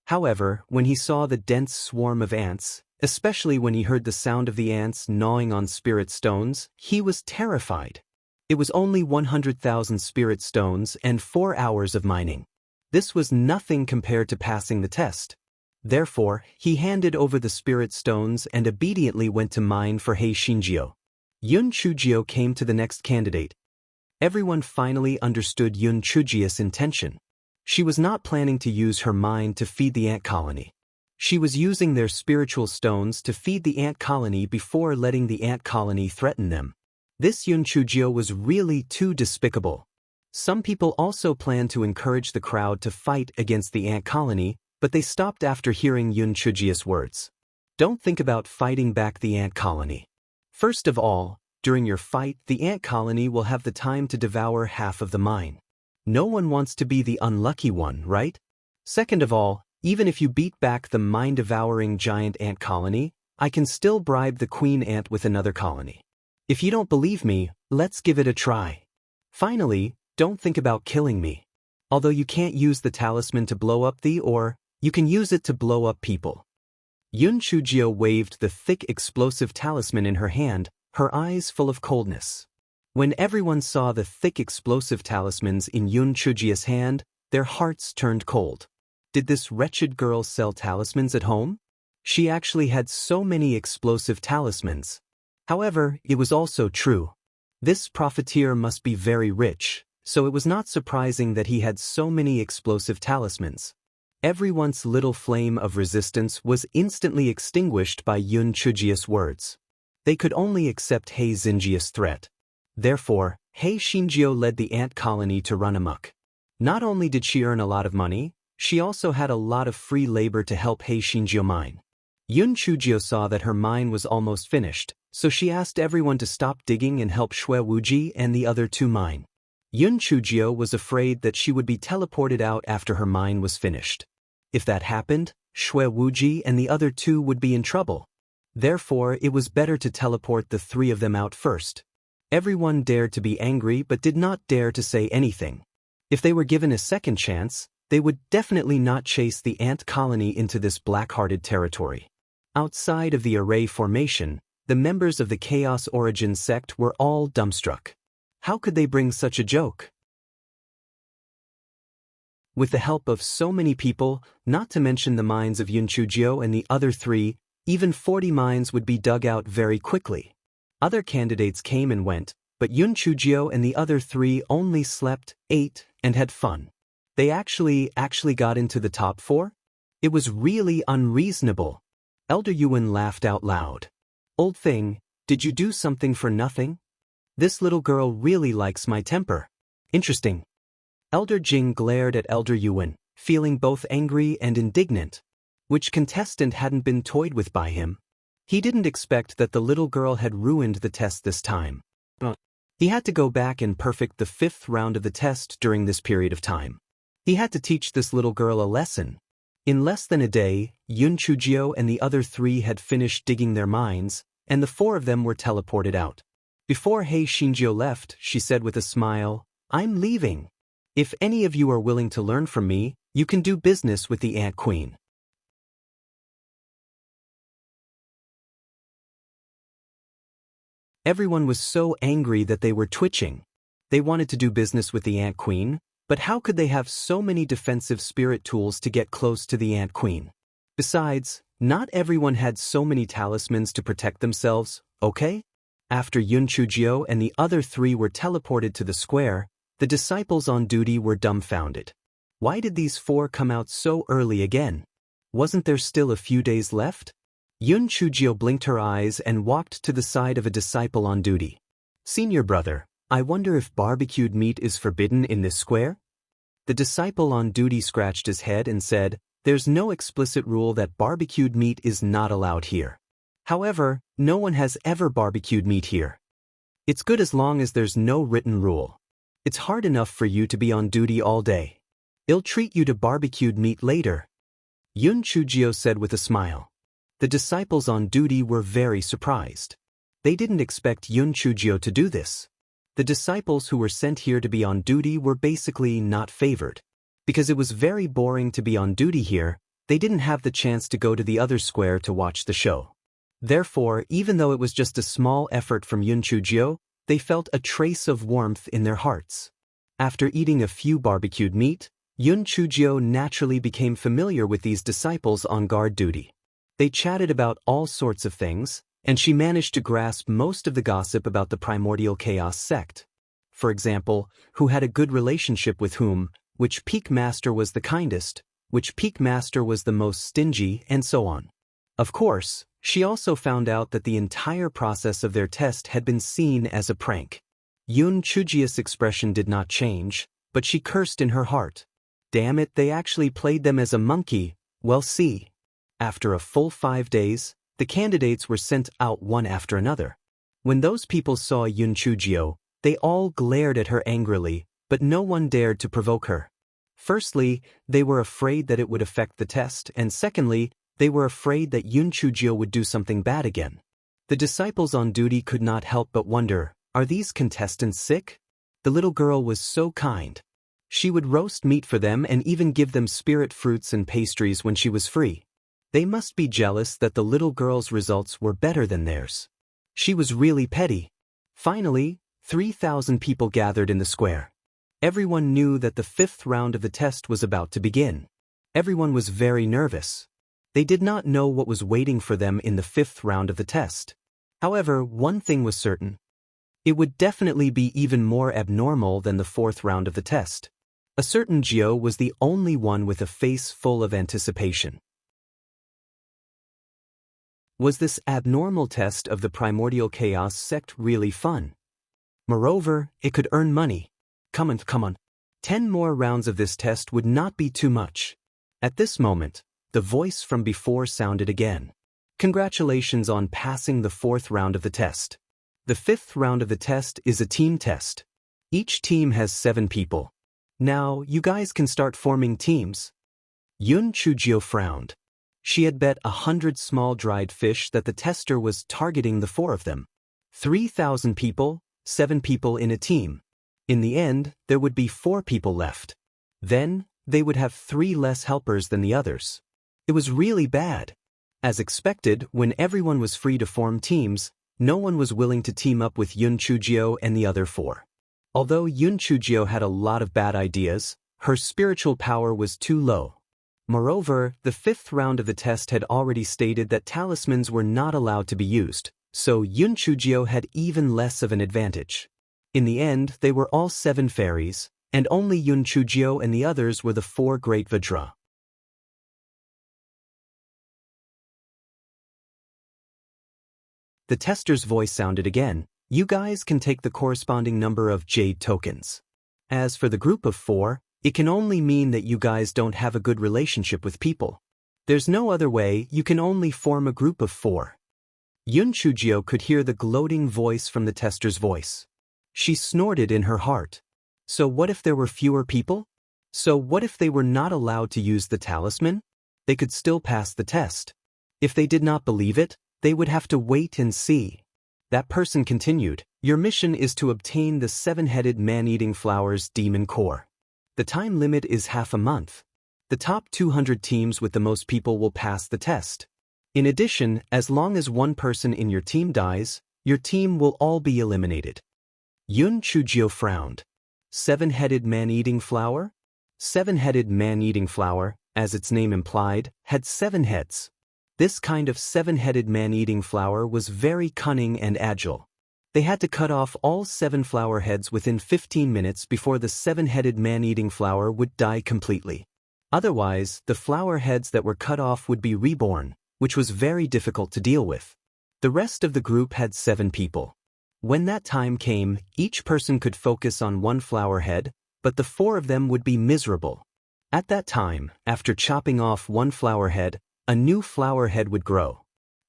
However, when he saw the dense swarm of ants, especially when he heard the sound of the ants gnawing on spirit stones, he was terrified. It was only 100,000 spirit stones and 4 hours of mining. This was nothing compared to passing the test. Therefore, he handed over the spirit stones and obediently went to mine for Hei Shinjio. Yun Chujio came to the next candidate. Everyone finally understood Yun Chujio's intention. She was not planning to use her mind to feed the ant colony. She was using their spiritual stones to feed the ant colony before letting the ant colony threaten them. This Yun Chujio was really too despicable. Some people also planned to encourage the crowd to fight against the ant colony, but they stopped after hearing Yun Chujio's words. Don't think about fighting back the ant colony. First of all, during your fight, the ant colony will have the time to devour half of the mine. No one wants to be the unlucky one, right? Second of all, even if you beat back the mine-devouring giant ant colony, I can still bribe the queen ant with another colony. If you don't believe me, let's give it a try. Finally, don't think about killing me. Although you can't use the talisman to blow up you can use it to blow up people. Yun Chujio waved the thick explosive talisman in her hand, her eyes full of coldness. When everyone saw the thick explosive talismans in Yun Chujio's hand, their hearts turned cold. Did this wretched girl sell talismans at home? She actually had so many explosive talismans. However, it was also true. This profiteer must be very rich, so it was not surprising that he had so many explosive talismans. Everyone's little flame of resistance was instantly extinguished by Yun Chujio's words. They could only accept Hei Xinjia's threat. Therefore, Hei Shinjio led the ant colony to run amok. Not only did she earn a lot of money, she also had a lot of free labor to help Hei Shinjio mine. Yun Chujio saw that her mine was almost finished, so she asked everyone to stop digging and help Shui Wuji and the other two mine. Yun Chujio was afraid that she would be teleported out after her mine was finished. If that happened, Shui Wuji and the other two would be in trouble. Therefore, it was better to teleport the three of them out first. Everyone dared to be angry but did not dare to say anything. If they were given a second chance, they would definitely not chase the ant colony into this black-hearted territory. Outside of the array formation, the members of the Chaos Origin sect were all dumbstruck. How could they bring such a joke? With the help of so many people, not to mention the mines of Yunchujio and the other three, even 40 mines would be dug out very quickly. Other candidates came and went, but Yunchujio and the other three only slept, ate, and had fun. They actually got into the top 4? It was really unreasonable. Elder Yuan laughed out loud. Old thing, did you do something for nothing? This little girl really likes my temper. Interesting. Elder Jing glared at Elder Yuan, feeling both angry and indignant. Which contestant hadn't been toyed with by him? He didn't expect that the little girl had ruined the test this time. He had to go back and perfect the 5th round of the test during this period of time. He had to teach this little girl a lesson. In less than a day, Yun Chujio and the other three had finished digging their mines, and the 4 of them were teleported out. Before Hei Shinjio left, she said with a smile, "I'm leaving. If any of you are willing to learn from me, you can do business with the Ant Queen." Everyone was so angry that they were twitching. They wanted to do business with the Ant Queen, but how could they have so many defensive spirit tools to get close to the Ant Queen? Besides, not everyone had so many talismans to protect themselves, okay? After Yun Chujio and the other three were teleported to the square, the disciples on duty were dumbfounded. Why did these 4 come out so early again? Wasn't there still a few days left? Yun Chujio blinked her eyes and walked to the side of a disciple on duty. "Senior brother, I wonder if barbecued meat is forbidden in this square?" The disciple on duty scratched his head and said, "There's no explicit rule that barbecued meat is not allowed here. However, no one has ever barbecued meat here. It's good as long as there's no written rule. It's hard enough for you to be on duty all day. I'll treat you to barbecued meat later," Yun Chujio said with a smile. The disciples on duty were very surprised. They didn't expect Yun Chujio to do this. The disciples who were sent here to be on duty were basically not favored. Because it was very boring to be on duty here, they didn't have the chance to go to the other square to watch the show. Therefore, even though it was just a small effort from Yun Chujio, they felt a trace of warmth in their hearts. After eating a few barbecued meat, Yun Chujio naturally became familiar with these disciples on guard duty. They chatted about all sorts of things, and she managed to grasp most of the gossip about the Primordial Chaos sect. For example, who had a good relationship with whom, which peak master was the kindest, which peak master was the most stingy, and so on. Of course, she also found out that the entire process of their test had been seen as a prank. Yun Chujio's expression did not change, but she cursed in her heart. Damn it, they actually played them as a monkey. Well, see. After a full 5 days, the candidates were sent out one after another. When those people saw Yun Chujio, they all glared at her angrily, but no one dared to provoke her. Firstly, they were afraid that it would affect the test, and secondly, they were afraid that Yun Chujio would do something bad again. The disciples on duty could not help but wonder, are these contestants sick? The little girl was so kind. She would roast meat for them and even give them spirit fruits and pastries when she was free. They must be jealous that the little girl's results were better than theirs. She was really petty. Finally, 3,000 people gathered in the square. Everyone knew that the 5th round of the test was about to begin. Everyone was very nervous. They did not know what was waiting for them in the 5th round of the test. However, one thing was certain. It would definitely be even more abnormal than the 4th round of the test. A certain Gio was the only one with a face full of anticipation. Was this abnormal test of the Primordial Chaos sect really fun? Moreover, it could earn money. Come on. 10 more rounds of this test would not be too much. At this moment, the voice from before sounded again. Congratulations on passing the 4th round of the test. The 5th round of the test is a team test. Each team has 7 people. Now, you guys can start forming teams. Yun Chujio frowned. She had bet 100 small dried fish that the tester was targeting the 4 of them. 3,000 people, 7 people in a team. In the end, there would be 4 people left. Then, they would have 3 less helpers than the others. It was really bad. As expected, when everyone was free to form teams, no one was willing to team up with Yun Chujio and the other 4. Although Yun Chujio had a lot of bad ideas, her spiritual power was too low. Moreover, the 5th round of the test had already stated that talismans were not allowed to be used, so Yun Chujio had even less of an advantage. In the end, they were all 7 fairies, and only Yun Chujio and the others were the 4 great Vajra. The tester's voice sounded again. You guys can take the corresponding number of jade tokens. As for the group of 4, it can only mean that you guys don't have a good relationship with people. There's no other way, you can only form a group of 4. Yun Chujio could hear the gloating voice from the tester's voice. She snorted in her heart. So what if there were fewer people? So what if they were not allowed to use the talisman? They could still pass the test. If they did not believe it, they would have to wait and see. That person continued, your mission is to obtain the 7-headed man-eating flower's demon core. The time limit is half a month. The top 200 teams with the most people will pass the test. In addition, as long as one person in your team dies, your team will all be eliminated. Yun Chujio frowned. 7-headed man-eating flower? 7-headed man-eating flower, as its name implied, had 7 heads. This kind of 7-headed man-eating flower was very cunning and agile. They had to cut off all 7 flower heads within 15 minutes before the 7-headed man-eating flower would die completely. Otherwise, the flower heads that were cut off would be reborn, which was very difficult to deal with. The rest of the group had 7 people. When that time came, each person could focus on 1 flower head, but the 4 of them would be miserable. At that time, after chopping off 1 flower head, a new flower head would grow.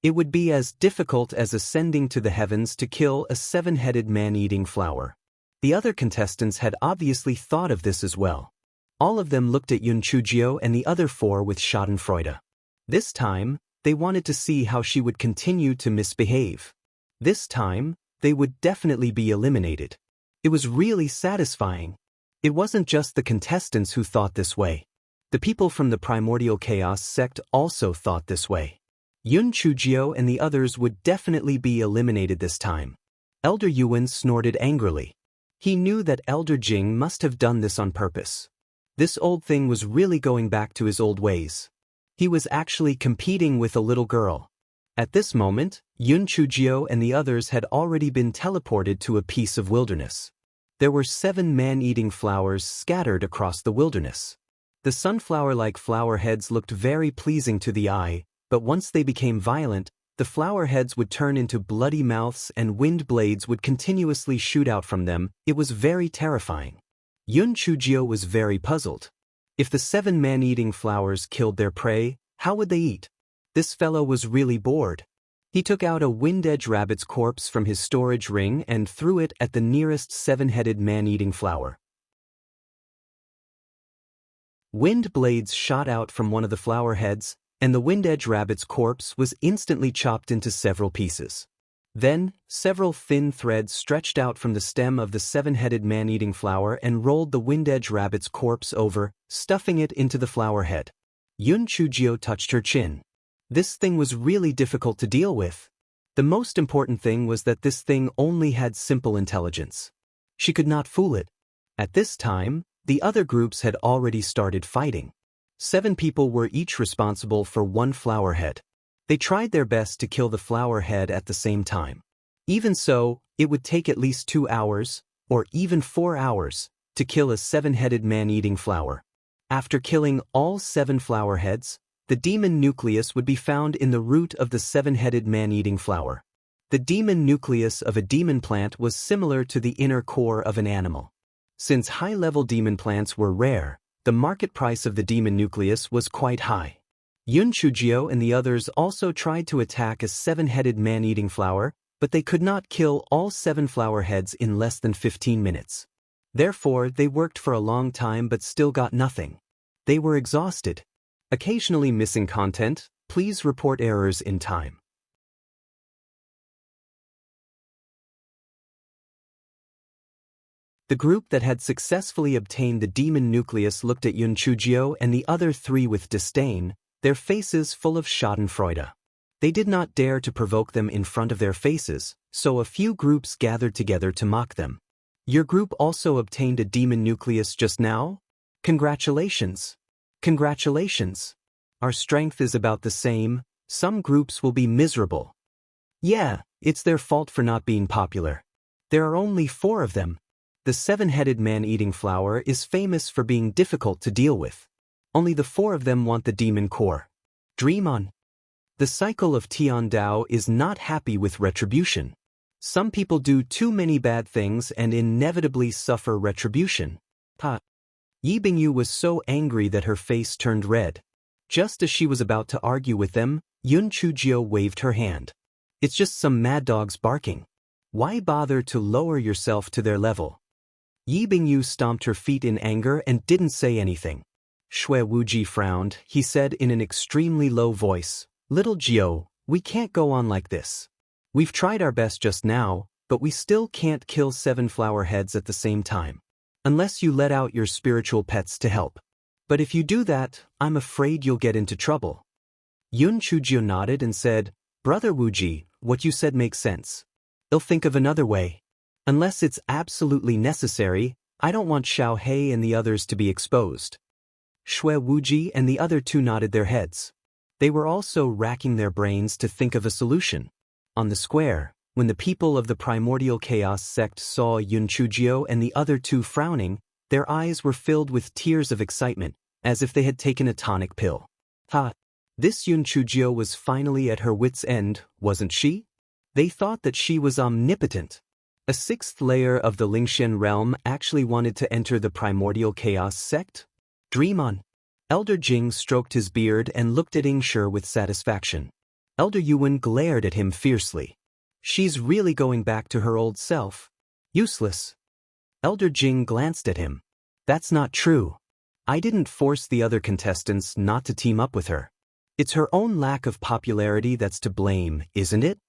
It would be as difficult as ascending to the heavens to kill a 7-headed man-eating flower. The other contestants had obviously thought of this as well. All of them looked at Yun Chujio and the other 4 with schadenfreude. This time, they wanted to see how she would continue to misbehave. This time, they would definitely be eliminated. It was really satisfying. It wasn't just the contestants who thought this way. The people from the Primordial Chaos sect also thought this way. Yun Chujio and the others would definitely be eliminated this time. Elder Yuan snorted angrily. He knew that Elder Jing must have done this on purpose. This old thing was really going back to his old ways. He was actually competing with a little girl. At this moment, Yun Chujio and the others had already been teleported to a piece of wilderness. There were 7 man-eating flowers scattered across the wilderness. The sunflower-like flower heads looked very pleasing to the eye, but once they became violent, the flower heads would turn into bloody mouths and wind blades would continuously shoot out from them. It was very terrifying. Yun Chujio was very puzzled. If the 7 man-eating flowers killed their prey, how would they eat? This fellow was really bored. He took out a wind-edge rabbit's corpse from his storage ring and threw it at the nearest 7-headed man-eating flower. Wind blades shot out from one of the flower heads, and the wind-edge rabbit's corpse was instantly chopped into several pieces. Then, several thin threads stretched out from the stem of the 7-headed man-eating flower and rolled the wind-edge rabbit's corpse over, stuffing it into the flower head. Yun Chujio touched her chin. This thing was really difficult to deal with. The most important thing was that this thing only had simple intelligence. She could not fool it. At this time, the other groups had already started fighting. 7 people were each responsible for 1 flower head. They tried their best to kill the flower head at the same time. Even so, it would take at least 2 hours, or even 4 hours, to kill a 7-headed man-eating flower. After killing all 7 flower heads, the demon nucleus would be found in the root of the 7-headed man-eating flower. The demon nucleus of a demon plant was similar to the inner core of an animal. Since high-level demon plants were rare, the market price of the demon nucleus was quite high. Yun Chujio and the others also tried to attack a seven-headed man-eating flower, but they could not kill all 7 flower heads in less than 15 minutes. Therefore, they worked for a long time but still got nothing. They were exhausted. Occasionally missing content, please report errors in time. The group that had successfully obtained the demon nucleus looked at Yun Chujio and the other 3 with disdain, their faces full of schadenfreude. They did not dare to provoke them in front of their faces, so a few groups gathered together to mock them. Your group also obtained a demon nucleus just now? Congratulations! Congratulations! Our strength is about the same, some groups will be miserable. Yeah, it's their fault for not being popular. There are only 4 of them. The 7-headed man-eating flower is famous for being difficult to deal with. Only the 4 of them want the demon core. Dream on. The cycle of Tian Dao is not happy with retribution. Some people do too many bad things and inevitably suffer retribution. Yi Bingyu was so angry that her face turned red. Just as she was about to argue with them, Yun Chujio waved her hand. It's just some mad dogs barking. Why bother to lower yourself to their level? Yi Bingyu stomped her feet in anger and didn't say anything. Shui Wuji frowned. He said in an extremely low voice, "Little Jiao, we can't go on like this. We've tried our best just now, but we still can't kill 7 flower heads at the same time. Unless you let out your spiritual pets to help. But if you do that, I'm afraid you'll get into trouble." Yun Chujio nodded and said, "Brother Wuji, what you said makes sense. I'll think of another way. Unless it's absolutely necessary, I don't want Xiao Hei and the others to be exposed." Shui Wuji and the other 2 nodded their heads. They were also racking their brains to think of a solution. On the square, when the people of the Primordial Chaos sect saw Yun Chujio and the other 2 frowning, their eyes were filled with tears of excitement, as if they had taken a tonic pill. This Yun Chujio was finally at her wit's end, wasn't she? They thought that she was omnipotent. A 6th layer of the Lingxian realm actually wanted to enter the Primordial Chaos sect? Dream on. Elder Jing stroked his beard and looked at Ingshi with satisfaction. Elder Yuan glared at him fiercely. She's really going back to her old self. Useless. Elder Jing glanced at him. That's not true. I didn't force the other contestants not to team up with her. It's her own lack of popularity that's to blame, isn't it?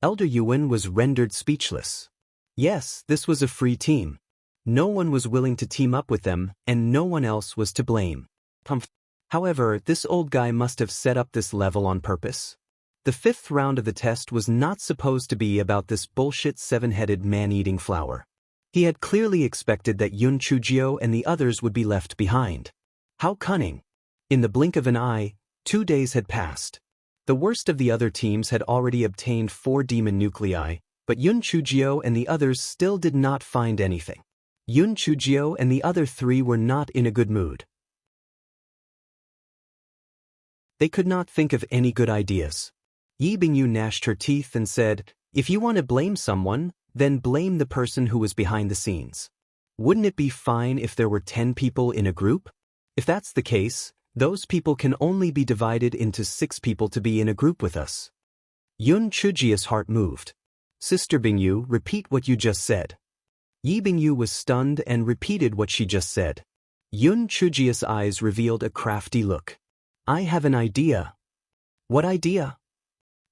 Elder Yuan was rendered speechless. Yes, this was a free team. No one was willing to team up with them, and no one else was to blame. However, this old guy must have set up this level on purpose. The 5th round of the test was not supposed to be about this bullshit 7-headed man-eating flower. He had clearly expected that Yun Chujio and the others would be left behind. How cunning! In the blink of an eye, 2 days had passed. The worst of the other teams had already obtained 4 demon nuclei, but Yun Chujio and the others still did not find anything. Yun Chujio and the other 3 were not in a good mood. They could not think of any good ideas. Yi Bingyu gnashed her teeth and said, "If you want to blame someone, then blame the person who was behind the scenes. Wouldn't it be fine if there were 10 people in a group? If that's the case, those people can only be divided into 6 people to be in a group with us." Yun Chujio's heart moved. "Sister Bingyu, repeat what you just said." Yi Bingyu was stunned and repeated what she just said. Yun Chujio's eyes revealed a crafty look. "I have an idea." "What idea?"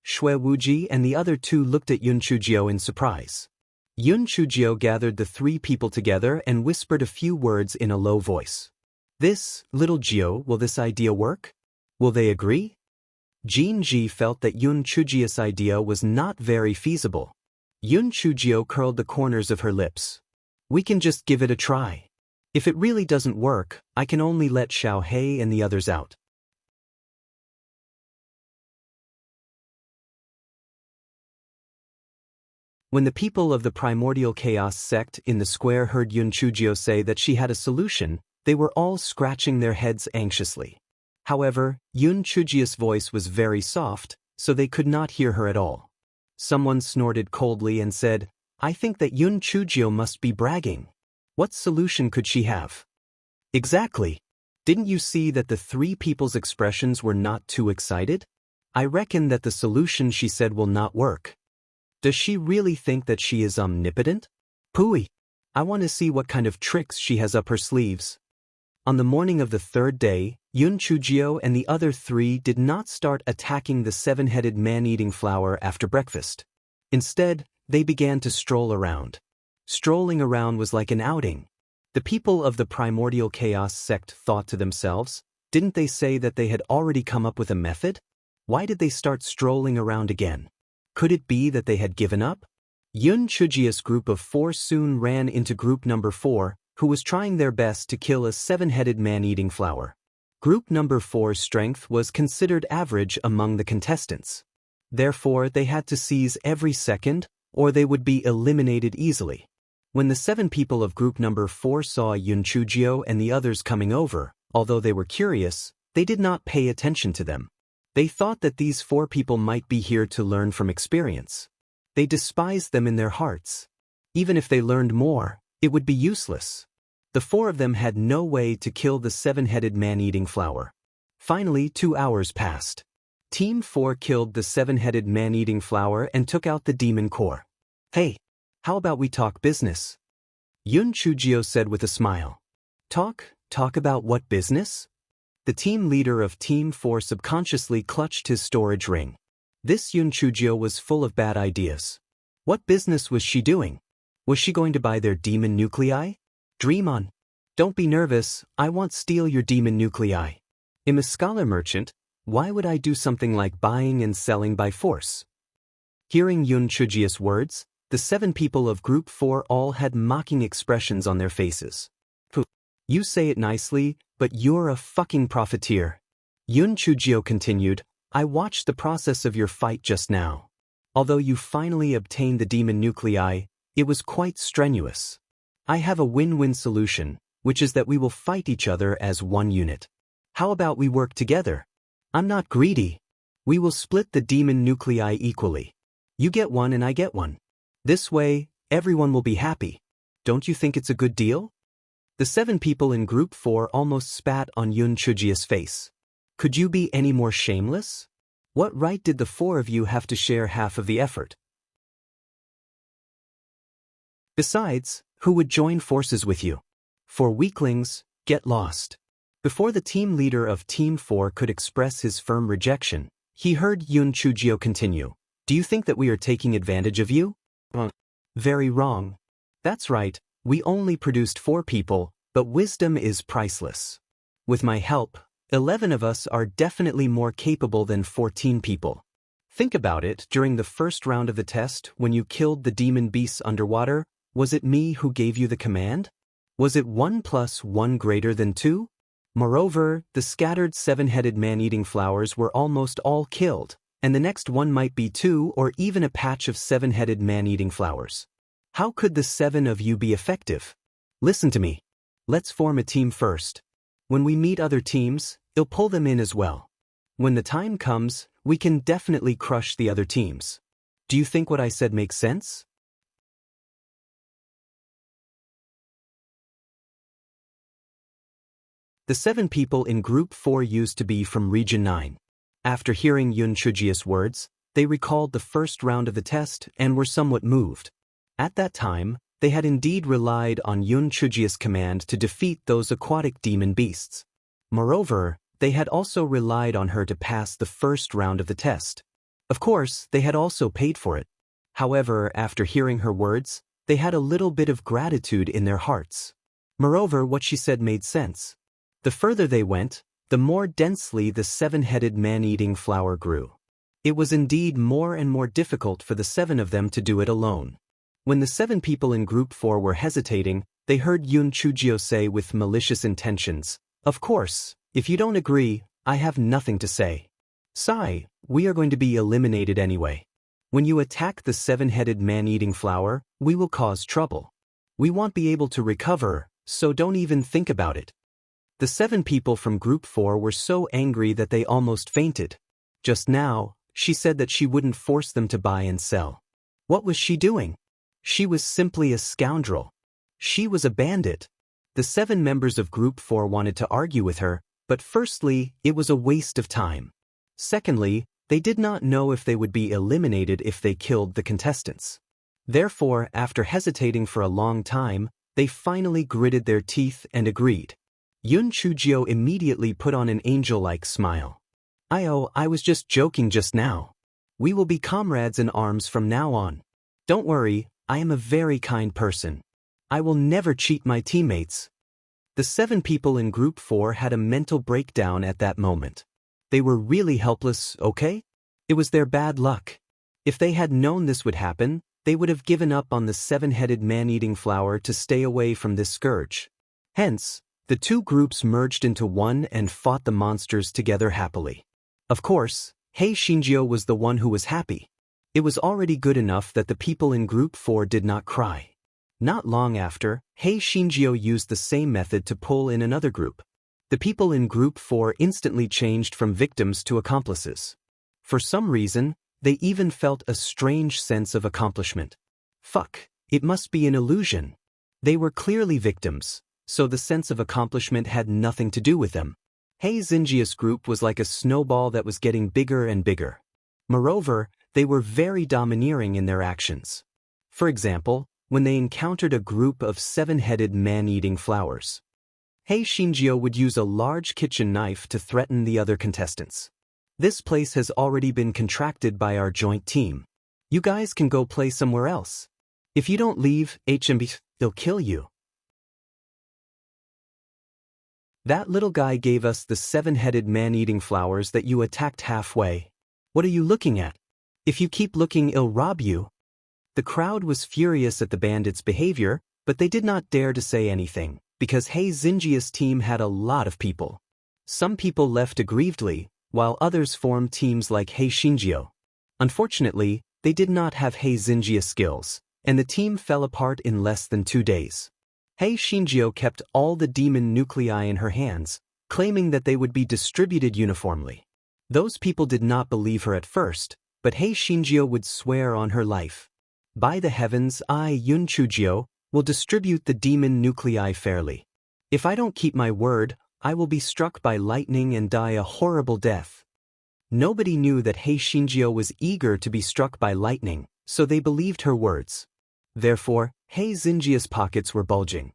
Shui Wuji and the other 2 looked at Yun Chujio in surprise. Yun Chujio gathered the 3 people together and whispered a few words in a low voice. Little Jiao, will this idea work? Will they agree?" Jin Ji felt that Yun Chujio's idea was not very feasible. Yun Chujio curled the corners of her lips. "We can just give it a try. If it really doesn't work, I can only let Xiao Hei and the others out." When the people of the Primordial Chaos sect in the square heard Yun Chujio say that she had a solution, they were all scratching their heads anxiously. However, Yun Chujio's voice was very soft, so they could not hear her at all. Someone snorted coldly and said, I think that Yun Chujio must be bragging. What solution could she have? Exactly. Didn't you see that the three people's expressions were not too excited? I reckon that the solution she said will not work. Does she really think that she is omnipotent? Pooey. I want to see what kind of tricks she has up her sleeves. On the morning of the third day, Yun Chujio and the other three did not start attacking the seven-headed man-eating flower after breakfast. Instead, they began to stroll around. Strolling around was like an outing. The people of the Primordial Chaos sect thought to themselves, didn't they say that they had already come up with a method? Why did they start strolling around again? Could it be that they had given up? Yun Chujio's group of 4 soon ran into group number 4, who was trying their best to kill a seven-headed man-eating flower. Group number 4's strength was considered average among the contestants. Therefore, they had to seize every second, or they would be eliminated easily. When the 7 people of group number 4 saw Yun Chujio and the others coming over, although they were curious, they did not pay attention to them. They thought that these 4 people might be here to learn from experience. They despised them in their hearts. Even if they learned more, it would be useless. The 4 of them had no way to kill the seven-headed man-eating flower. Finally, 2 hours passed. Team 4 killed the seven-headed man-eating flower and took out the demon core. Hey, how about we talk business? Yun Chujio said with a smile. Talk about what business? The team leader of Team 4 subconsciously clutched his storage ring. This Yun Chujio was full of bad ideas. What business was she doing? Was she going to buy their demon nuclei? Dream on. Don't be nervous, I won't steal your demon nuclei. I'm a scholar merchant, why would I do something like buying and selling by force? Hearing Yun Chujio's words, the 7 people of Group 4 all had mocking expressions on their faces. Pooh. You say it nicely, but you're a fucking profiteer. Yun Chujio continued, I watched the process of your fight just now. Although you finally obtained the demon nuclei, it was quite strenuous. I have a win-win solution, which is that we will fight each other as one unit. How about we work together? I'm not greedy. We will split the demon nuclei equally. You get one and I get one. This way, everyone will be happy. Don't you think it's a good deal? The 7 people in Group 4 almost spat on Yun Chujio's face. Could you be any more shameless? What right did the 4 of you have to share half of the effort? Besides, who would join forces with you? For weaklings, get lost. Before the team leader of Team 4 could express his firm rejection, he heard Yun Chujio continue. Do you think that we are taking advantage of you? Very wrong. That's right, we only produced 4 people, but wisdom is priceless. With my help, 11 of us are definitely more capable than 14 people. Think about it, during the first round of the test, when you killed the demon beasts underwater, was it me who gave you the command? Was it 1 + 1 greater than 2? Moreover, the scattered 7-headed man-eating flowers were almost all killed, and the next one might be 2 or even a patch of 7-headed man-eating flowers. How could the 7 of you be effective? Listen to me. Let's form a team first. When we meet other teams, you'll pull them in as well. When the time comes, we can definitely crush the other teams. Do you think what I said makes sense? The 7 people in Group 4 used to be from Region 9. After hearing Yun Chujio's words, they recalled the first round of the test and were somewhat moved. At that time, they had indeed relied on Yun Chujio's command to defeat those aquatic demon beasts. Moreover, they had also relied on her to pass the first round of the test. Of course, they had also paid for it. However, after hearing her words, they had a little bit of gratitude in their hearts. Moreover, what she said made sense. The further they went, the more densely the 7-headed man-eating flower grew. It was indeed more and more difficult for the 7 of them to do it alone. When the 7 people in Group 4 were hesitating, they heard Yun Chujio say with malicious intentions, Of course, if you don't agree, I have nothing to say. Sigh, we are going to be eliminated anyway. When you attack the 7-headed man-eating flower, we will cause trouble. We won't be able to recover, so don't even think about it. The 7 people from Group 4 were so angry that they almost fainted. Just now, She said that she wouldn't force them to buy and sell. What was she doing? She was simply a scoundrel. She was a bandit. The 7 members of Group 4 wanted to argue with her, but firstly, it was a waste of time. Secondly, they did not know if they would be eliminated if they killed the contestants. Therefore, after hesitating for a long time, they finally gritted their teeth and agreed. Yun Chujio immediately put on an angel-like smile. I was just joking just now. We will be comrades in arms from now on. Don't worry, I am a very kind person. I will never cheat my teammates. The 7 people in Group 4 had a mental breakdown at that moment. They were really helpless, okay? It was their bad luck. If they had known this would happen, they would have given up on the 7-headed man-eating flower to stay away from this scourge. Hence, the 2 groups merged into one and fought the monsters together happily. Of course, Hei Shinjio was the one who was happy. It was already good enough that the people in Group 4 did not cry. Not long after, Hei Shinjio used the same method to pull in another group. The people in Group 4 instantly changed from victims to accomplices. For some reason, they even felt a strange sense of accomplishment. Fuck, it must be an illusion. They were clearly victims, so the sense of accomplishment had nothing to do with them. Hei Xinjia's group was like a snowball that was getting bigger and bigger. Moreover, they were very domineering in their actions. For example, when they encountered a group of 7-headed man-eating flowers, Hei Shinjio would use a large kitchen knife to threaten the other contestants. This place has already been contracted by our joint team. You guys can go play somewhere else. If you don't leave, they'll kill you. That little guy gave us the 7-headed man-eating flowers that you attacked halfway. What are you looking at? If you keep looking, he'll rob you. The crowd was furious at the bandits' behavior, but they did not dare to say anything, because Hei Xinjia's team had a lot of people. Some people left aggrievedly, while others formed teams like Hei Shinjio. Unfortunately, they did not have Hei Xinjia skills, and the team fell apart in less than 2 days. Hei Shinjio kept all the demon nuclei in her hands, claiming that they would be distributed uniformly. Those people did not believe her at first, but Hei Shinjio would swear on her life. By the heavens, I, Yun Chujio, will distribute the demon nuclei fairly. If I don't keep my word, I will be struck by lightning and die a horrible death. Nobody knew that Hei Shinjio was eager to be struck by lightning, so they believed her words. Therefore, Hei Xinjia's pockets were bulging.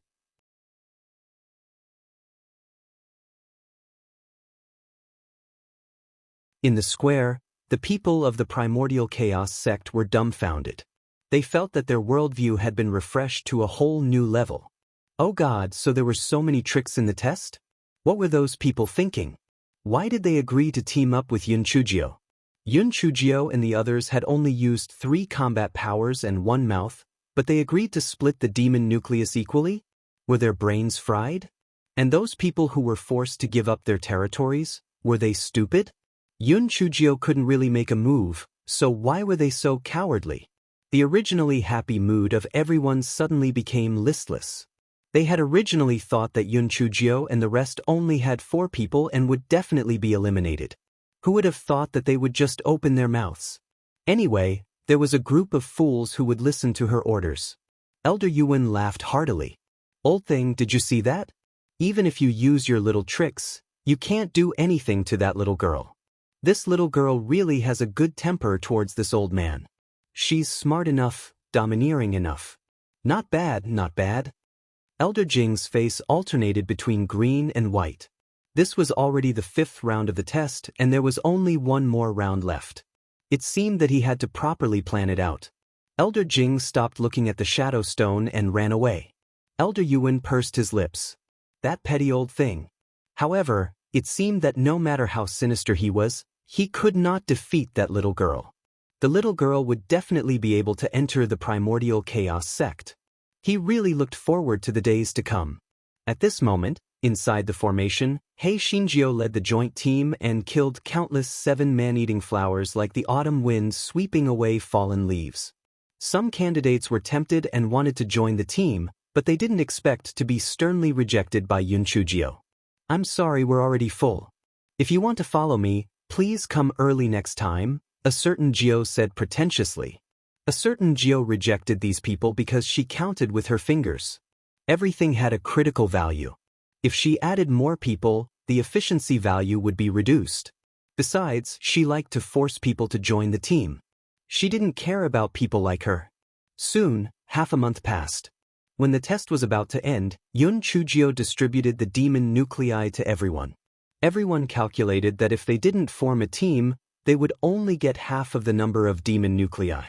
In the square, the people of the Primordial Chaos sect were dumbfounded. They felt that their worldview had been refreshed to a whole new level. Oh God, so there were so many tricks in the test? What were those people thinking? Why did they agree to team up with Yun Chujio? Yun Chujio and the others had only used 3 combat powers and 1 mouth, but they agreed to split the demon nucleus equally? Were their brains fried? And those people who were forced to give up their territories, were they stupid? Yun Chujio couldn't really make a move, so why were they so cowardly? The originally happy mood of everyone suddenly became listless. They had originally thought that Yun Chujio and the rest only had 4 people and would definitely be eliminated. Who would have thought that they would just open their mouths? Anyway, there was a group of fools who would listen to her orders. Elder Yuan laughed heartily. Old thing, did you see that? Even if you use your little tricks, you can't do anything to that little girl. This little girl really has a good temper towards this old man. She's smart enough, domineering enough. Not bad, not bad. Elder Jing's face alternated between green and white. This was already the 5th round of the test, and there was only 1 more round left. It seemed that he had to properly plan it out. Elder Jing stopped looking at the shadow stone and ran away. Elder Yuan pursed his lips. That petty old thing. However, it seemed that no matter how sinister he was, he could not defeat that little girl. The little girl would definitely be able to enter the Primordial Chaos sect. He really looked forward to the days to come. At this moment, inside the formation, Hei Shinjio led the joint team and killed countless 7 man-eating flowers like the autumn wind sweeping away fallen leaves. Some candidates were tempted and wanted to join the team, but they didn't expect to be sternly rejected by Yun Chujio. I'm sorry, we're already full. If you want to follow me, please come early next time. a certain Geo said pretentiously. A certain Geo rejected these people because she counted with her fingers. Everything had a critical value. If she added more people, the efficiency value would be reduced. Besides, she liked to force people to join the team. She didn't care about people like her. Soon, half a month passed. When the test was about to end, Yun Chujio distributed the demon nuclei to everyone. Everyone calculated that if they didn't form a team, they would only get half of the number of demon nuclei.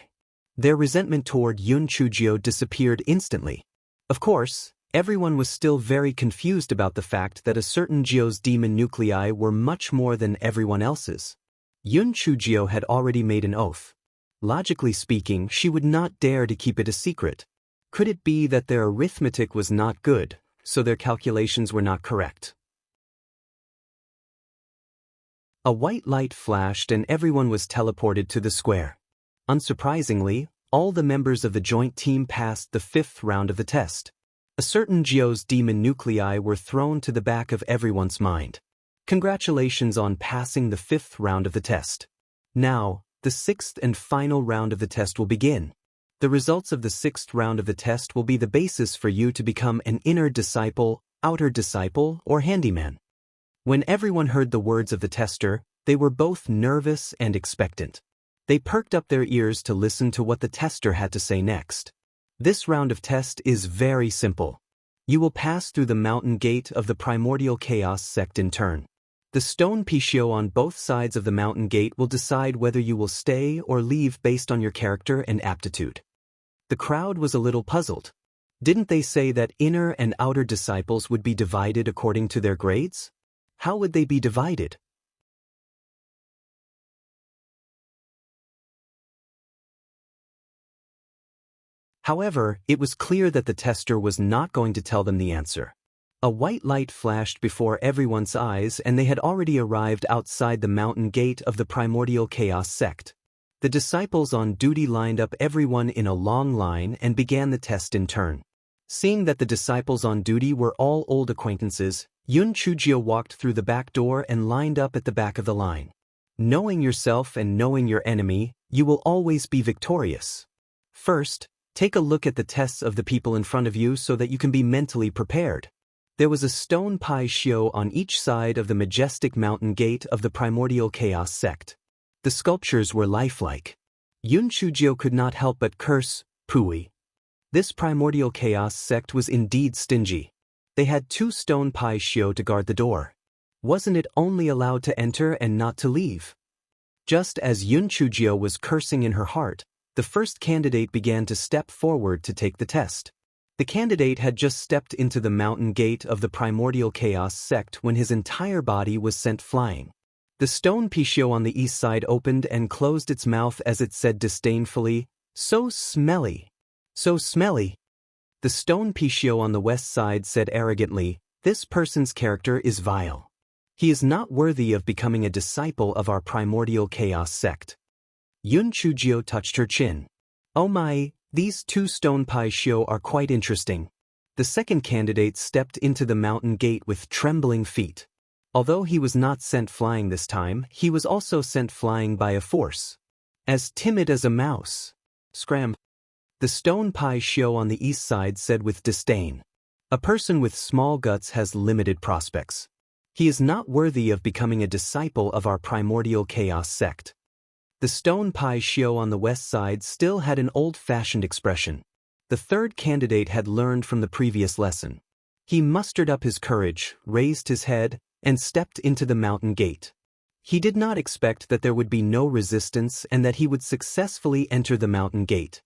Their resentment toward Yun Chujio disappeared instantly. Of course, everyone was still very confused about the fact that a certain Gio's demon nuclei were much more than everyone else's. Yun Chujio had already made an oath. Logically speaking, she would not dare to keep it a secret. Could it be that their arithmetic was not good, so their calculations were not correct? A white light flashed and everyone was teleported to the square. Unsurprisingly, all the members of the joint team passed the 5th round of the test. A certain Gio's demon nuclei were thrown to the back of everyone's mind. Congratulations on passing the 5th round of the test. Now, the 6th and final round of the test will begin. The results of the 6th round of the test will be the basis for you to become an inner disciple, outer disciple, or handyman. When everyone heard the words of the tester, they were both nervous and expectant. They perked up their ears to listen to what the tester had to say next. This round of test is very simple. You will pass through the mountain gate of the primordial chaos sect in turn. The stone Pishio on both sides of the mountain gate will decide whether you will stay or leave based on your character and aptitude. The crowd was a little puzzled. Didn't they say that inner and outer disciples would be divided according to their grades? How would they be divided? However, it was clear that the tester was not going to tell them the answer. A white light flashed before everyone's eyes and they had already arrived outside the mountain gate of the primordial chaos sect. The disciples on duty lined up everyone in a long line and began the test in turn. Seeing that the disciples on duty were all old acquaintances, Yun Chujio walked through the back door and lined up at the back of the line. Knowing yourself and knowing your enemy, you will always be victorious. First, take a look at the tests of the people in front of you so that you can be mentally prepared. There was a stone pai shio on each side of the majestic mountain gate of the primordial chaos sect. The sculptures were lifelike. Yun Chujio could not help but curse, "Pooey." This primordial chaos sect was indeed stingy. They had 2 stone pai shio to guard the door. Wasn't it only allowed to enter and not to leave? Just as Yun Chujio was cursing in her heart, the first candidate began to step forward to take the test. The candidate had just stepped into the mountain gate of the primordial chaos sect when his entire body was sent flying. The stone Pishio on the east side opened and closed its mouth as it said disdainfully, "So smelly. So smelly." The stone Pishio on the west side said arrogantly, "This person's character is vile. He is not worthy of becoming a disciple of our primordial chaos sect." Yun Chujio touched her chin. "Oh my, these 2 stone pai shio are quite interesting." The second candidate stepped into the mountain gate with trembling feet. Although he was not sent flying this time, he was also sent flying by a force. As timid as a mouse. Scram. The stone pai shio on the east side said with disdain, "A person with small guts has limited prospects. He is not worthy of becoming a disciple of our primordial chaos sect." The stone pai shio on the west side still had an old-fashioned expression. The third candidate had learned from the previous lesson. He mustered up his courage, raised his head, and stepped into the mountain gate. He did not expect that there would be no resistance and that he would successfully enter the mountain gate.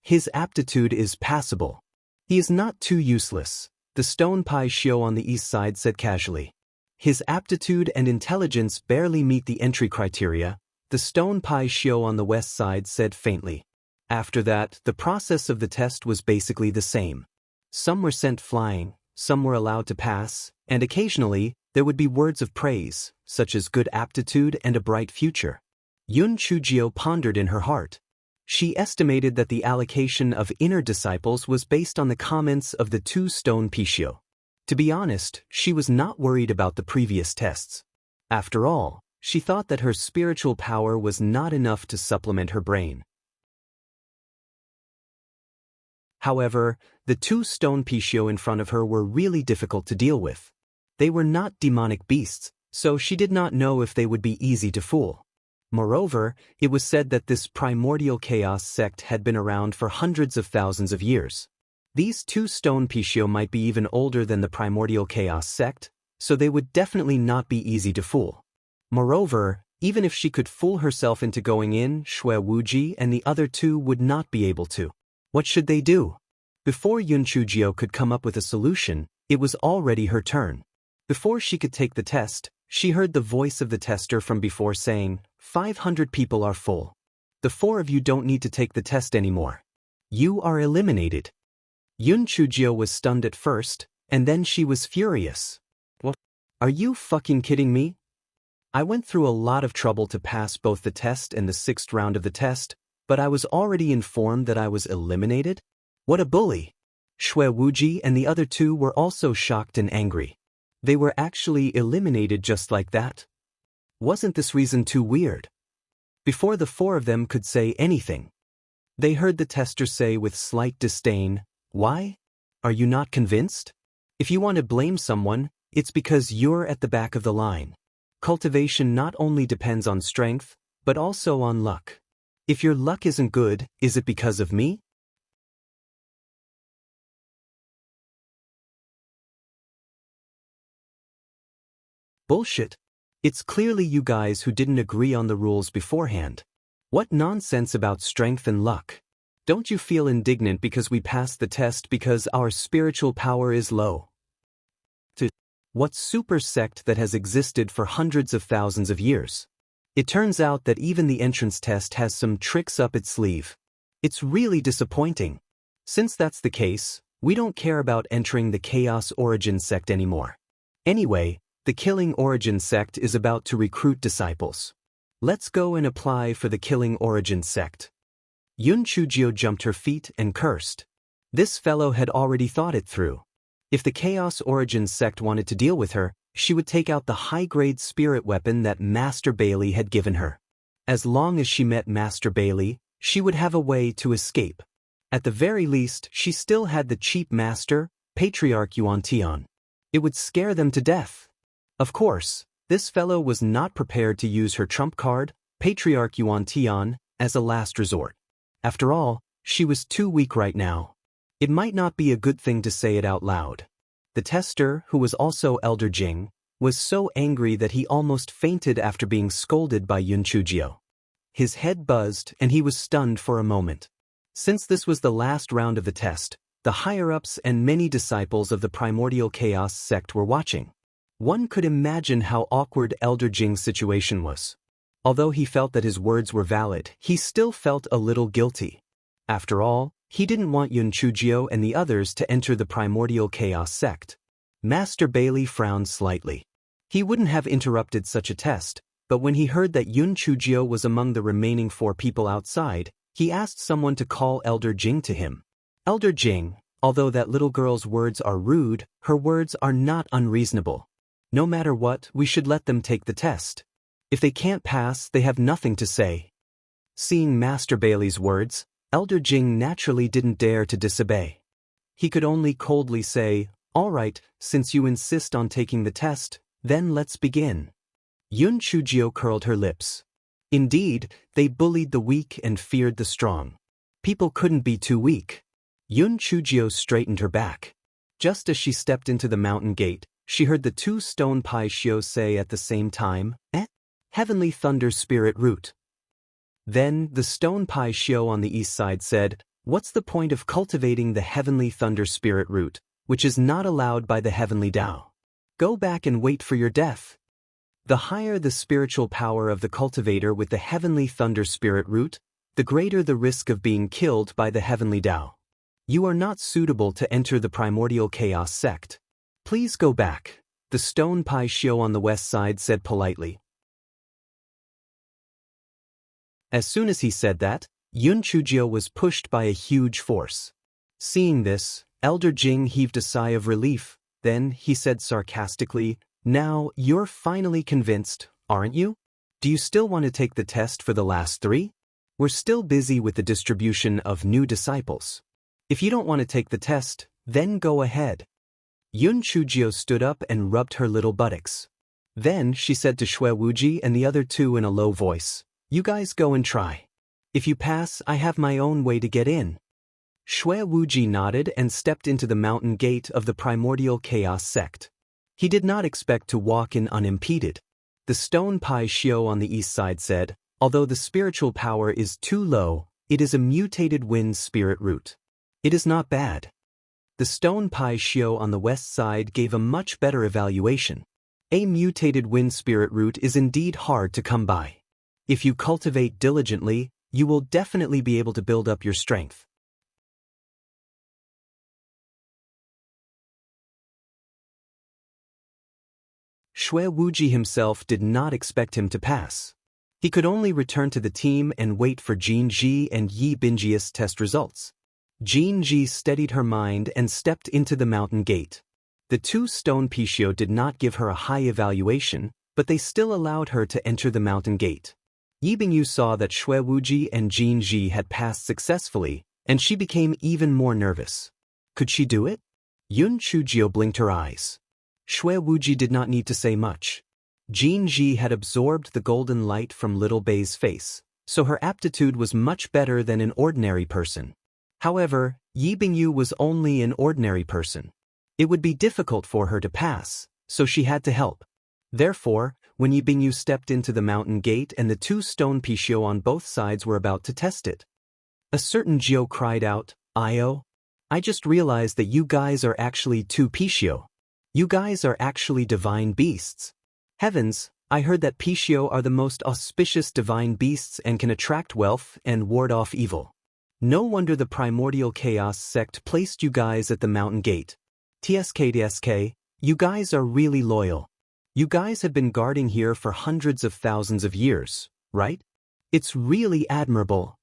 His aptitude is passable. He is not too useless, the stone pai shio on the east side said casually. His aptitude and intelligence barely meet the entry criteria, the stone pai shio on the west side said faintly. After that, the process of the test was basically the same. Some were sent flying, some were allowed to pass, and occasionally, there would be words of praise, such as good aptitude and a bright future. Yun Chujio pondered in her heart. She estimated that the allocation of inner disciples was based on the comments of the 2 stone Pishio. To be honest, she was not worried about the previous tests. After all, She thought that her spiritual power was not enough to supplement her brain. However, the two stone Pishio in front of her were really difficult to deal with. They were not demonic beasts, so she did not know if they would be easy to fool. Moreover, it was said that this primordial chaos sect had been around for hundreds of thousands of years. These two stone Pishio might be even older than the primordial chaos sect, so they would definitely not be easy to fool. Moreover, even if she could fool herself into going in, Shui Wuji and the other two would not be able to. What should they do? Before Yun Chujio could come up with a solution, it was already her turn. Before she could take the test, she heard the voice of the tester from before saying, 500 people are full. The 4 of you don't need to take the test anymore. You are eliminated. Yun Chujio was stunned at first, and then she was furious. What? Are you fucking kidding me? I went through a lot of trouble to pass both the test and the 6th round of the test, but I was already informed that I was eliminated? What a bully! Shui Wuji and the other two were also shocked and angry. They were actually eliminated just like that. Wasn't this reason too weird? Before the 4 of them could say anything, they heard the tester say with slight disdain, "Why? Are you not convinced? If you want to blame someone, it's because you're at the back of the line. Cultivation not only depends on strength, but also on luck. If your luck isn't good, is it because of me?" Bullshit. It's clearly you guys who didn't agree on the rules beforehand. What nonsense about strength and luck? Don't you feel indignant because we passed the test because our spiritual power is low? What super sect that has existed for hundreds of thousands of years? It turns out that even the entrance test has some tricks up its sleeve. It's really disappointing. Since that's the case, we don't care about entering the Chaos Origin sect anymore. Anyway, the Killing Origin sect is about to recruit disciples. Let's go and apply for the Killing Origin sect. Yun Chujio jumped her feet and cursed. This fellow had already thought it through. If the Chaos Origin sect wanted to deal with her, she would take out the high-grade spirit weapon that Master Bailey had given her. As long as she met Master Bailey, she would have a way to escape. At the very least, she still had the cheap master, Patriarch Yuan Tian. It would scare them to death. Of course, this fellow was not prepared to use her trump card, Patriarch Yuan Tian, as a last resort. After all, she was too weak right now. It might not be a good thing to say it out loud. The tester, who was also Elder Jing, was so angry that he almost fainted after being scolded by Yun Chujio. His head buzzed and he was stunned for a moment. Since this was the last round of the test, the higher-ups and many disciples of the Primordial Chaos sect were watching. One could imagine how awkward Elder Jing's situation was. Although he felt that his words were valid, he still felt a little guilty. After all, he didn't want Yun Chujio and the others to enter the Primordial Chaos sect. Master Bailey frowned slightly. He wouldn't have interrupted such a test, but when he heard that Yun Chujio was among the remaining 4 people outside, he asked someone to call Elder Jing to him. Elder Jing, although that little girl's words are rude, her words are not unreasonable. No matter what, we should let them take the test. If they can't pass, they have nothing to say. Seeing Master Bailey's words, Elder Jing naturally didn't dare to disobey. He could only coldly say, "All right, since you insist on taking the test, then let's begin." Yun Chujio curled her lips. Indeed, they bullied the weak and feared the strong. People couldn't be too weak. Yun Chujio straightened her back. Just as she stepped into the mountain gate, she heard the 2 stone Paishio say at the same time, Heavenly Thunder Spirit Root. Then, the stone Paishio on the east side said, "What's the point of cultivating the Heavenly Thunder Spirit Root, which is not allowed by the Heavenly Tao? Go back and wait for your death." The higher the spiritual power of the cultivator with the Heavenly Thunder Spirit Root, the greater the risk of being killed by the Heavenly Tao. You are not suitable to enter the Primordial Chaos sect. Please go back, the stone Paishio on the west side said politely. As soon as he said that, Yun Chujio was pushed by a huge force. Seeing this, Elder Jing heaved a sigh of relief. Then he said sarcastically, "Now, you're finally convinced, aren't you?" Do you still want to take the test for the last 3? We're still busy with the distribution of new disciples. If you don't want to take the test, then go ahead. Yun Chujio stood up and rubbed her little buttocks. Then she said to Shui Wuji and the other 2 in a low voice, "You guys go and try. If you pass, I have my own way to get in." Shui Wuji nodded and stepped into the mountain gate of the primordial chaos sect. He did not expect to walk in unimpeded. The stone Pai Xiao on the east side said, "Although the spiritual power is too low, it is a mutated wind spirit root. It is not bad." The stone Pai Xiao on the west side gave a much better evaluation. A mutated wind spirit root is indeed hard to come by. If you cultivate diligently, you will definitely be able to build up your strength. Shui Wuji himself did not expect him to pass. He could only return to the team and wait for Jin Ji and Yi Binji's test results. Jin Ji steadied her mind and stepped into the mountain gate. The 2 stone Pishio did not give her a high evaluation, but they still allowed her to enter the mountain gate. Yi Bingyu saw that Shui Wuji and Jin Ji had passed successfully, and she became even more nervous. Could she do it? Yun Chujio blinked her eyes. Shui Wuji did not need to say much. Jin Ji had absorbed the golden light from Little Bei's face, so her aptitude was much better than an ordinary person. However, Yi Bingyu was only an ordinary person. It would be difficult for her to pass, so she had to help. Therefore, when Yi Bingyu stepped into the mountain gate and the 2 stone Pishio on both sides were about to test it, a certain Jiao cried out, "Io, I just realized that you guys are actually 2 Pishio. You guys are actually divine beasts. Heavens, I heard that Pishio are the most auspicious divine beasts and can attract wealth and ward off evil. No wonder the primordial chaos sect placed you guys at the mountain gate. TSK, you guys are really loyal. You guys have been guarding here for hundreds of thousands of years, right? It's really admirable."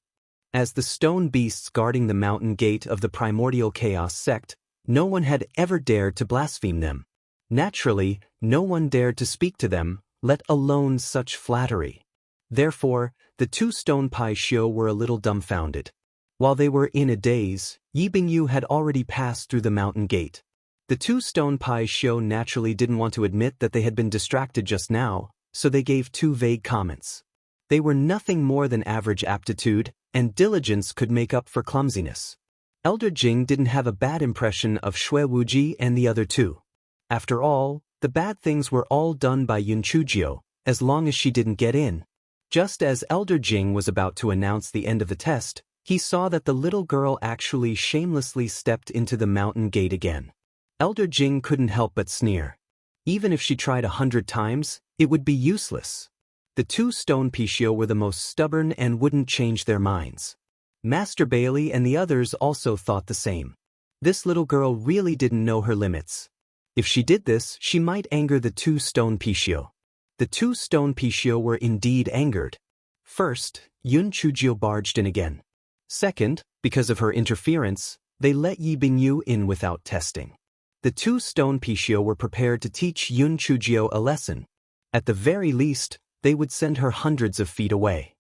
As the stone beasts guarding the mountain gate of the primordial chaos sect, no one had ever dared to blaspheme them. Naturally, no one dared to speak to them, let alone such flattery. Therefore, the 2 stone Pai Xiao were a little dumbfounded. While they were in a daze, Yi Bingyu had already passed through the mountain gate. The 2 stone Pai Xiao naturally didn't want to admit that they had been distracted just now, so they gave 2 vague comments. They were nothing more than average aptitude, and diligence could make up for clumsiness. Elder Jing didn't have a bad impression of Shui Wuji and the other 2. After all, the bad things were all done by Yun Chujio, as long as she didn't get in. Just as Elder Jing was about to announce the end of the test, he saw that the little girl actually shamelessly stepped into the mountain gate again. Elder Jing couldn't help but sneer. Even if she tried 100 times, it would be useless. The 2 stone Pishio were the most stubborn and wouldn't change their minds. Master Bailey and the others also thought the same. This little girl really didn't know her limits. If she did this, she might anger the 2 stone Pishio. The 2 stone Pishio were indeed angered. First, Yun Chujio barged in again. Second, because of her interference, they let Yi Bingyu in without testing. The 2 stone Pishio were prepared to teach Yun Chujio a lesson. At the very least, they would send her hundreds of feet away.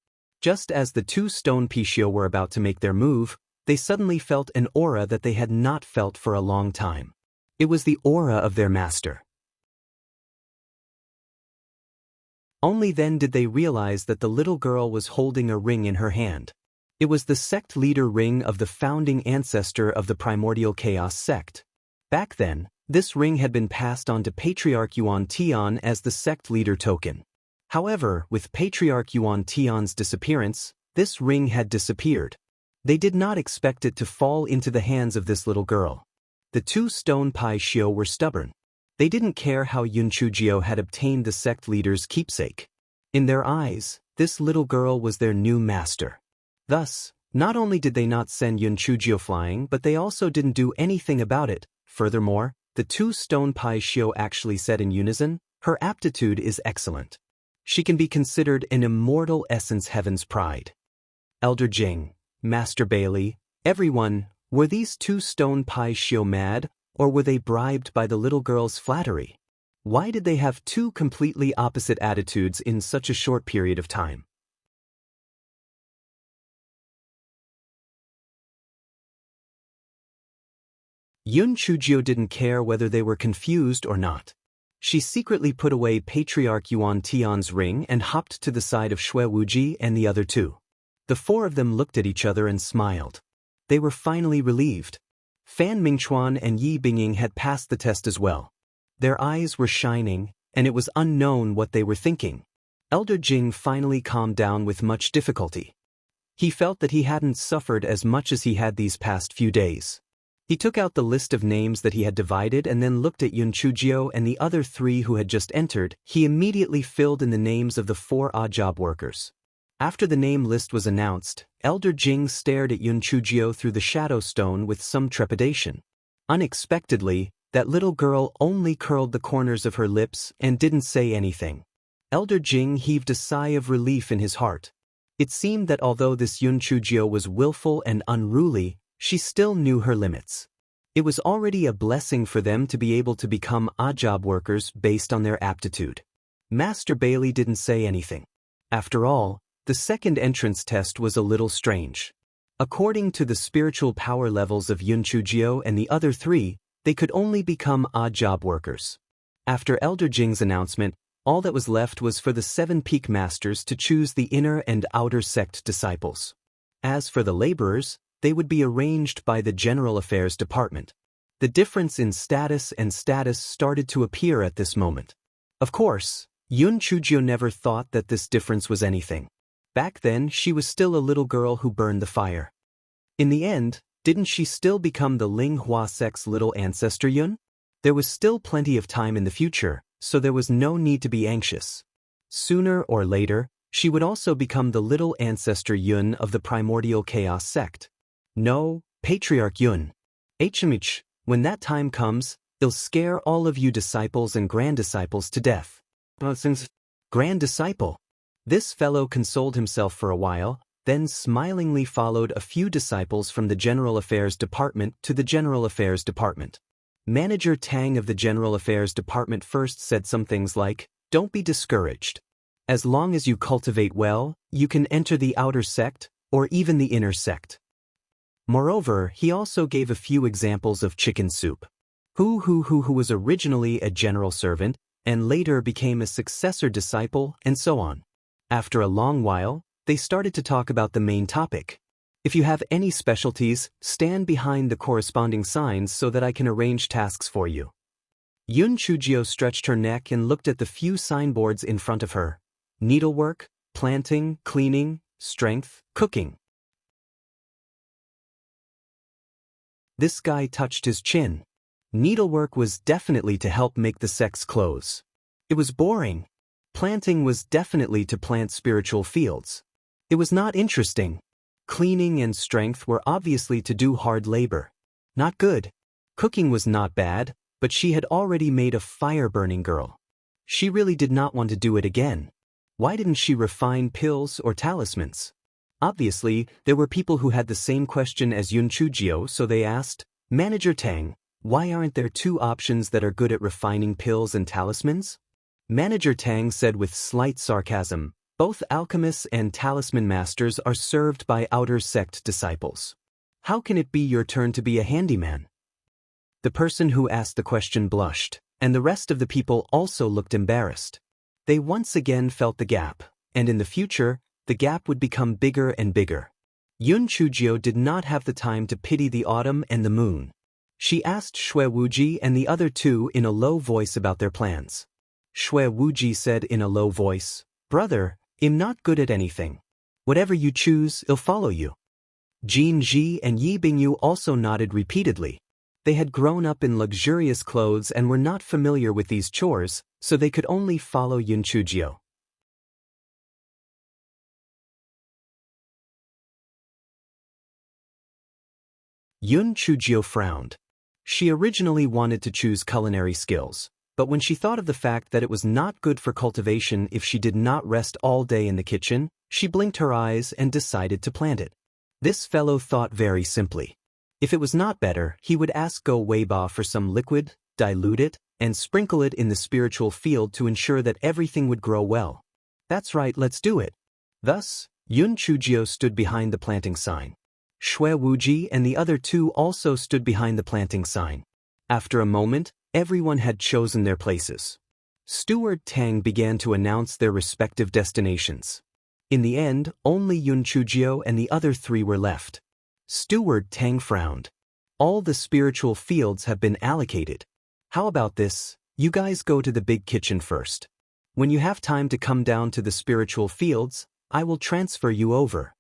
Just as the 2 stone Pishio were about to make their move, they suddenly felt an aura that they had not felt for a long time. It was the aura of their master. Only then did they realize that the little girl was holding a ring in her hand. It was the sect leader ring of the founding ancestor of the primordial chaos sect. Back then, this ring had been passed on to Patriarch Yuan Tian as the sect leader token. However, with Patriarch Yuan Tian's disappearance, this ring had disappeared. They did not expect it to fall into the hands of this little girl. The 2 stone Pai Xiao were stubborn. They didn't care how Yun Chujio had obtained the sect leader's keepsake. In their eyes, this little girl was their new master. Thus, not only did they not send Yun Chujio flying, but they also didn't do anything about it. Furthermore, the 2 stone Pai Xiao actually said in unison, "Her aptitude is excellent. She can be considered an immortal essence heaven's pride." Elder Jing, Master Bailey, everyone, were these 2 stone Pai Xiao mad, or were they bribed by the little girl's flattery? Why did they have two completely opposite attitudes in such a short period of time? Yun Chujio didn't care whether they were confused or not. She secretly put away Patriarch Yuan Tian's ring and hopped to the side of Shui Wuji and the other two. The four of them looked at each other and smiled. They were finally relieved. Fan Mingchuan and Yi Bingying had passed the test as well. Their eyes were shining, and it was unknown what they were thinking. Elder Jing finally calmed down with much difficulty. He felt that he hadn't suffered as much as he had these past few days. He took out the list of names that he had divided and then looked at Yun Chujio and the other three who had just entered. He immediately filled in the names of the 4 odd job workers. After the name list was announced, Elder Jing stared at Yun Chujio through the shadow stone with some trepidation. Unexpectedly, that little girl only curled the corners of her lips and didn't say anything. Elder Jing heaved a sigh of relief in his heart. It seemed that although this Yun Chujio was willful and unruly, she still knew her limits. It was already a blessing for them to be able to become odd job workers based on their aptitude. Master Bailey didn't say anything. After all, the second entrance test was a little strange. According to the spiritual power levels of Yun Chujio and the other three, they could only become odd job workers. After Elder Jing's announcement, all that was left was for the 7 peak masters to choose the inner and outer sect disciples. As for the laborers, they would be arranged by the General Affairs Department. The difference in status started to appear at this moment. Of course, Yun Chujio never thought that this difference was anything. Back then, she was still a little girl who burned the fire. In the end, didn't she still become the Ling Hua sect's little ancestor Yun? There was still plenty of time in the future, so there was no need to be anxious. Sooner or later, she would also become the little ancestor Yun of the primordial chaos sect. No, Patriarch Yun. HMH, when that time comes, it'll scare all of you disciples and grand disciples to death. Grand disciple. This fellow consoled himself for a while, then smilingly followed a few disciples from the General Affairs Department to the General Affairs Department. Manager Tang of the General Affairs Department first said some things like, "Don't be discouraged. As long as you cultivate well, you can enter the outer sect, or even the inner sect." Moreover, he also gave a few examples of chicken soup. Who was originally a general servant, and later became a successor disciple, and so on. After a long while, they started to talk about the main topic. If you have any specialties, stand behind the corresponding signs so that I can arrange tasks for you. Yun Chujio stretched her neck and looked at the few signboards in front of her. Needlework, planting, cleaning, strength, cooking. This guy touched his chin. Needlework was definitely to help make the sect's clothes. It was boring. Planting was definitely to plant spiritual fields. It was not interesting. Cleaning and strength were obviously to do hard labor. Not good. Cooking was not bad, but she had already made a fire-burning girl. She really did not want to do it again. Why didn't she refine pills or talismans? Obviously, there were people who had the same question as Yun Chujio, so they asked, "Manager Tang, why aren't there 2 options that are good at refining pills and talismans?" Manager Tang said with slight sarcasm, "Both alchemists and talisman masters are served by outer sect disciples. How can it be your turn to be a handyman?" The person who asked the question blushed, and the rest of the people also looked embarrassed. They once again felt the gap, and in the future, the gap would become bigger and bigger. Yun Chujio did not have the time to pity the autumn and the moon. She asked Shui Wuji and the other two in a low voice about their plans. Shui Wuji said in a low voice, "Brother, I'm not good at anything. Whatever you choose, I'll follow you." Jin Ji and Yi Bingyu also nodded repeatedly. They had grown up in luxurious clothes and were not familiar with these chores, so they could only follow Yun Chujio. Yun Chujio frowned. She originally wanted to choose culinary skills, but when she thought of the fact that it was not good for cultivation if she did not rest all day in the kitchen, she blinked her eyes and decided to plant it. This fellow thought very simply. If it was not better, he would ask Go Weiba for some liquid, dilute it, and sprinkle it in the spiritual field to ensure that everything would grow well. That's right, let's do it. Thus, Yun Chujio stood behind the planting sign. Shui Wuji and the other two also stood behind the planting sign. After a moment, everyone had chosen their places. Steward Tang began to announce their respective destinations. In the end, only Yun Chujio and the other three were left. Steward Tang frowned. All the spiritual fields have been allocated. How about this? You guys go to the big kitchen first. When you have time to come down to the spiritual fields, I will transfer you over.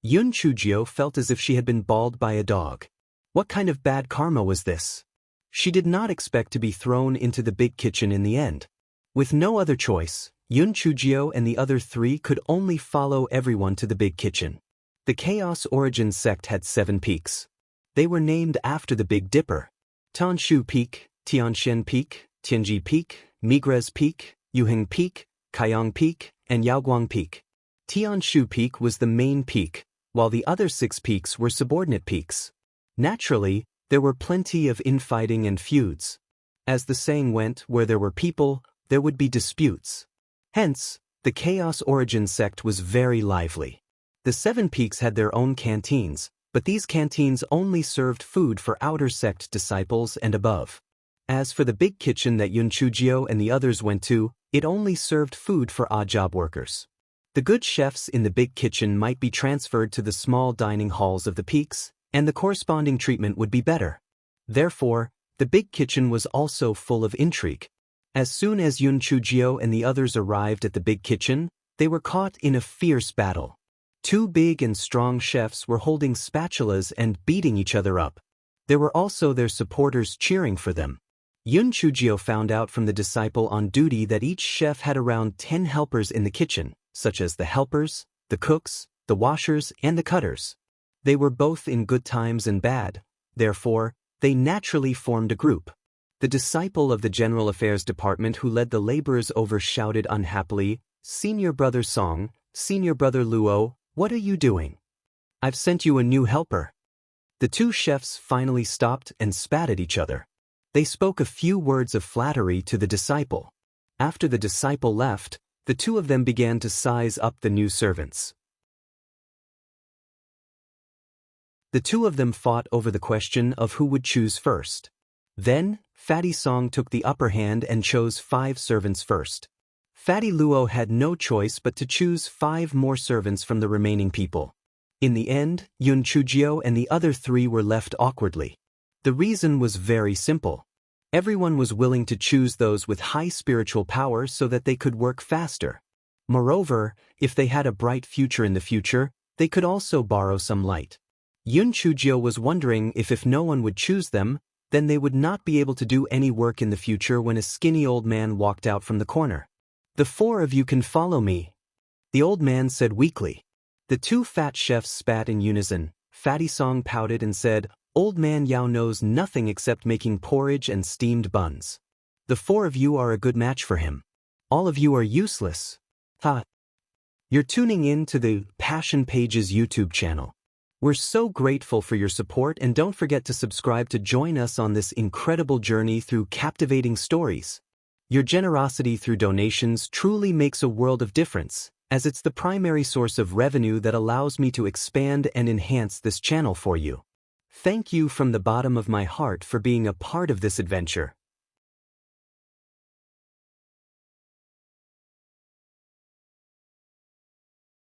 Yun Chujio felt as if she had been bawled by a dog. What kind of bad karma was this? She did not expect to be thrown into the big kitchen in the end. With no other choice, Yun Chujio and the other three could only follow everyone to the big kitchen. The Chaos Origin sect had 7 peaks. They were named after the Big Dipper. Tanshu Peak, Tianshan Peak, Tianji Peak, Migrez Peak, Yuheng Peak, Kaiyang Peak, and Yaoguang Peak. Tianshu Peak was the main peak, while the other 6 peaks were subordinate peaks. Naturally, there were plenty of infighting and feuds. As the saying went, where there were people, there would be disputes. Hence, the Chaos Origin sect was very lively. The 7 peaks had their own canteens, but these canteens only served food for outer sect disciples and above. As for the big kitchen that Yun Chujio and the others went to, it only served food for odd job workers. The good chefs in the big kitchen might be transferred to the small dining halls of the peaks, and the corresponding treatment would be better. Therefore, the big kitchen was also full of intrigue. As soon as Yun Chujio and the others arrived at the big kitchen, they were caught in a fierce battle. 2 big and strong chefs were holding spatulas and beating each other up. There were also their supporters cheering for them. Yun Chujio found out from the disciple on duty that each chef had around 10 helpers in the kitchen, such as the helpers, the cooks, the washers, and the cutters. They were both in good times and bad, therefore, they naturally formed a group. The disciple of the General Affairs Department who led the laborers over shouted unhappily, "Senior Brother Song, Senior Brother Luo, what are you doing? I've sent you a new helper." The 2 chefs finally stopped and spat at each other. They spoke a few words of flattery to the disciple. After the disciple left, the 2 of them began to size up the new servants. The 2 of them fought over the question of who would choose first. Then, Fatty Song took the upper hand and chose 5 servants first. Fatty Luo had no choice but to choose 5 more servants from the remaining people. In the end, Yun Chujio and the other 3 were left awkwardly. The reason was very simple. Everyone was willing to choose those with high spiritual power so that they could work faster. Moreover, if they had a bright future in the future, they could also borrow some light. Yun Chujio was wondering if no one would choose them, then they would not be able to do any work in the future when a skinny old man walked out from the corner. "The 4 of you can follow me," the old man said weakly. The 2 fat chefs spat in unison. Fatty Song pouted and said, "Old man Yao knows nothing except making porridge and steamed buns. The 4 of you are a good match for him. All of you are useless." Ha! You're tuning in to the Passion Pages YouTube channel. We're so grateful for your support, and don't forget to subscribe to join us on this incredible journey through captivating stories. Your generosity through donations truly makes a world of difference, as it's the primary source of revenue that allows me to expand and enhance this channel for you. Thank you from the bottom of my heart for being a part of this adventure.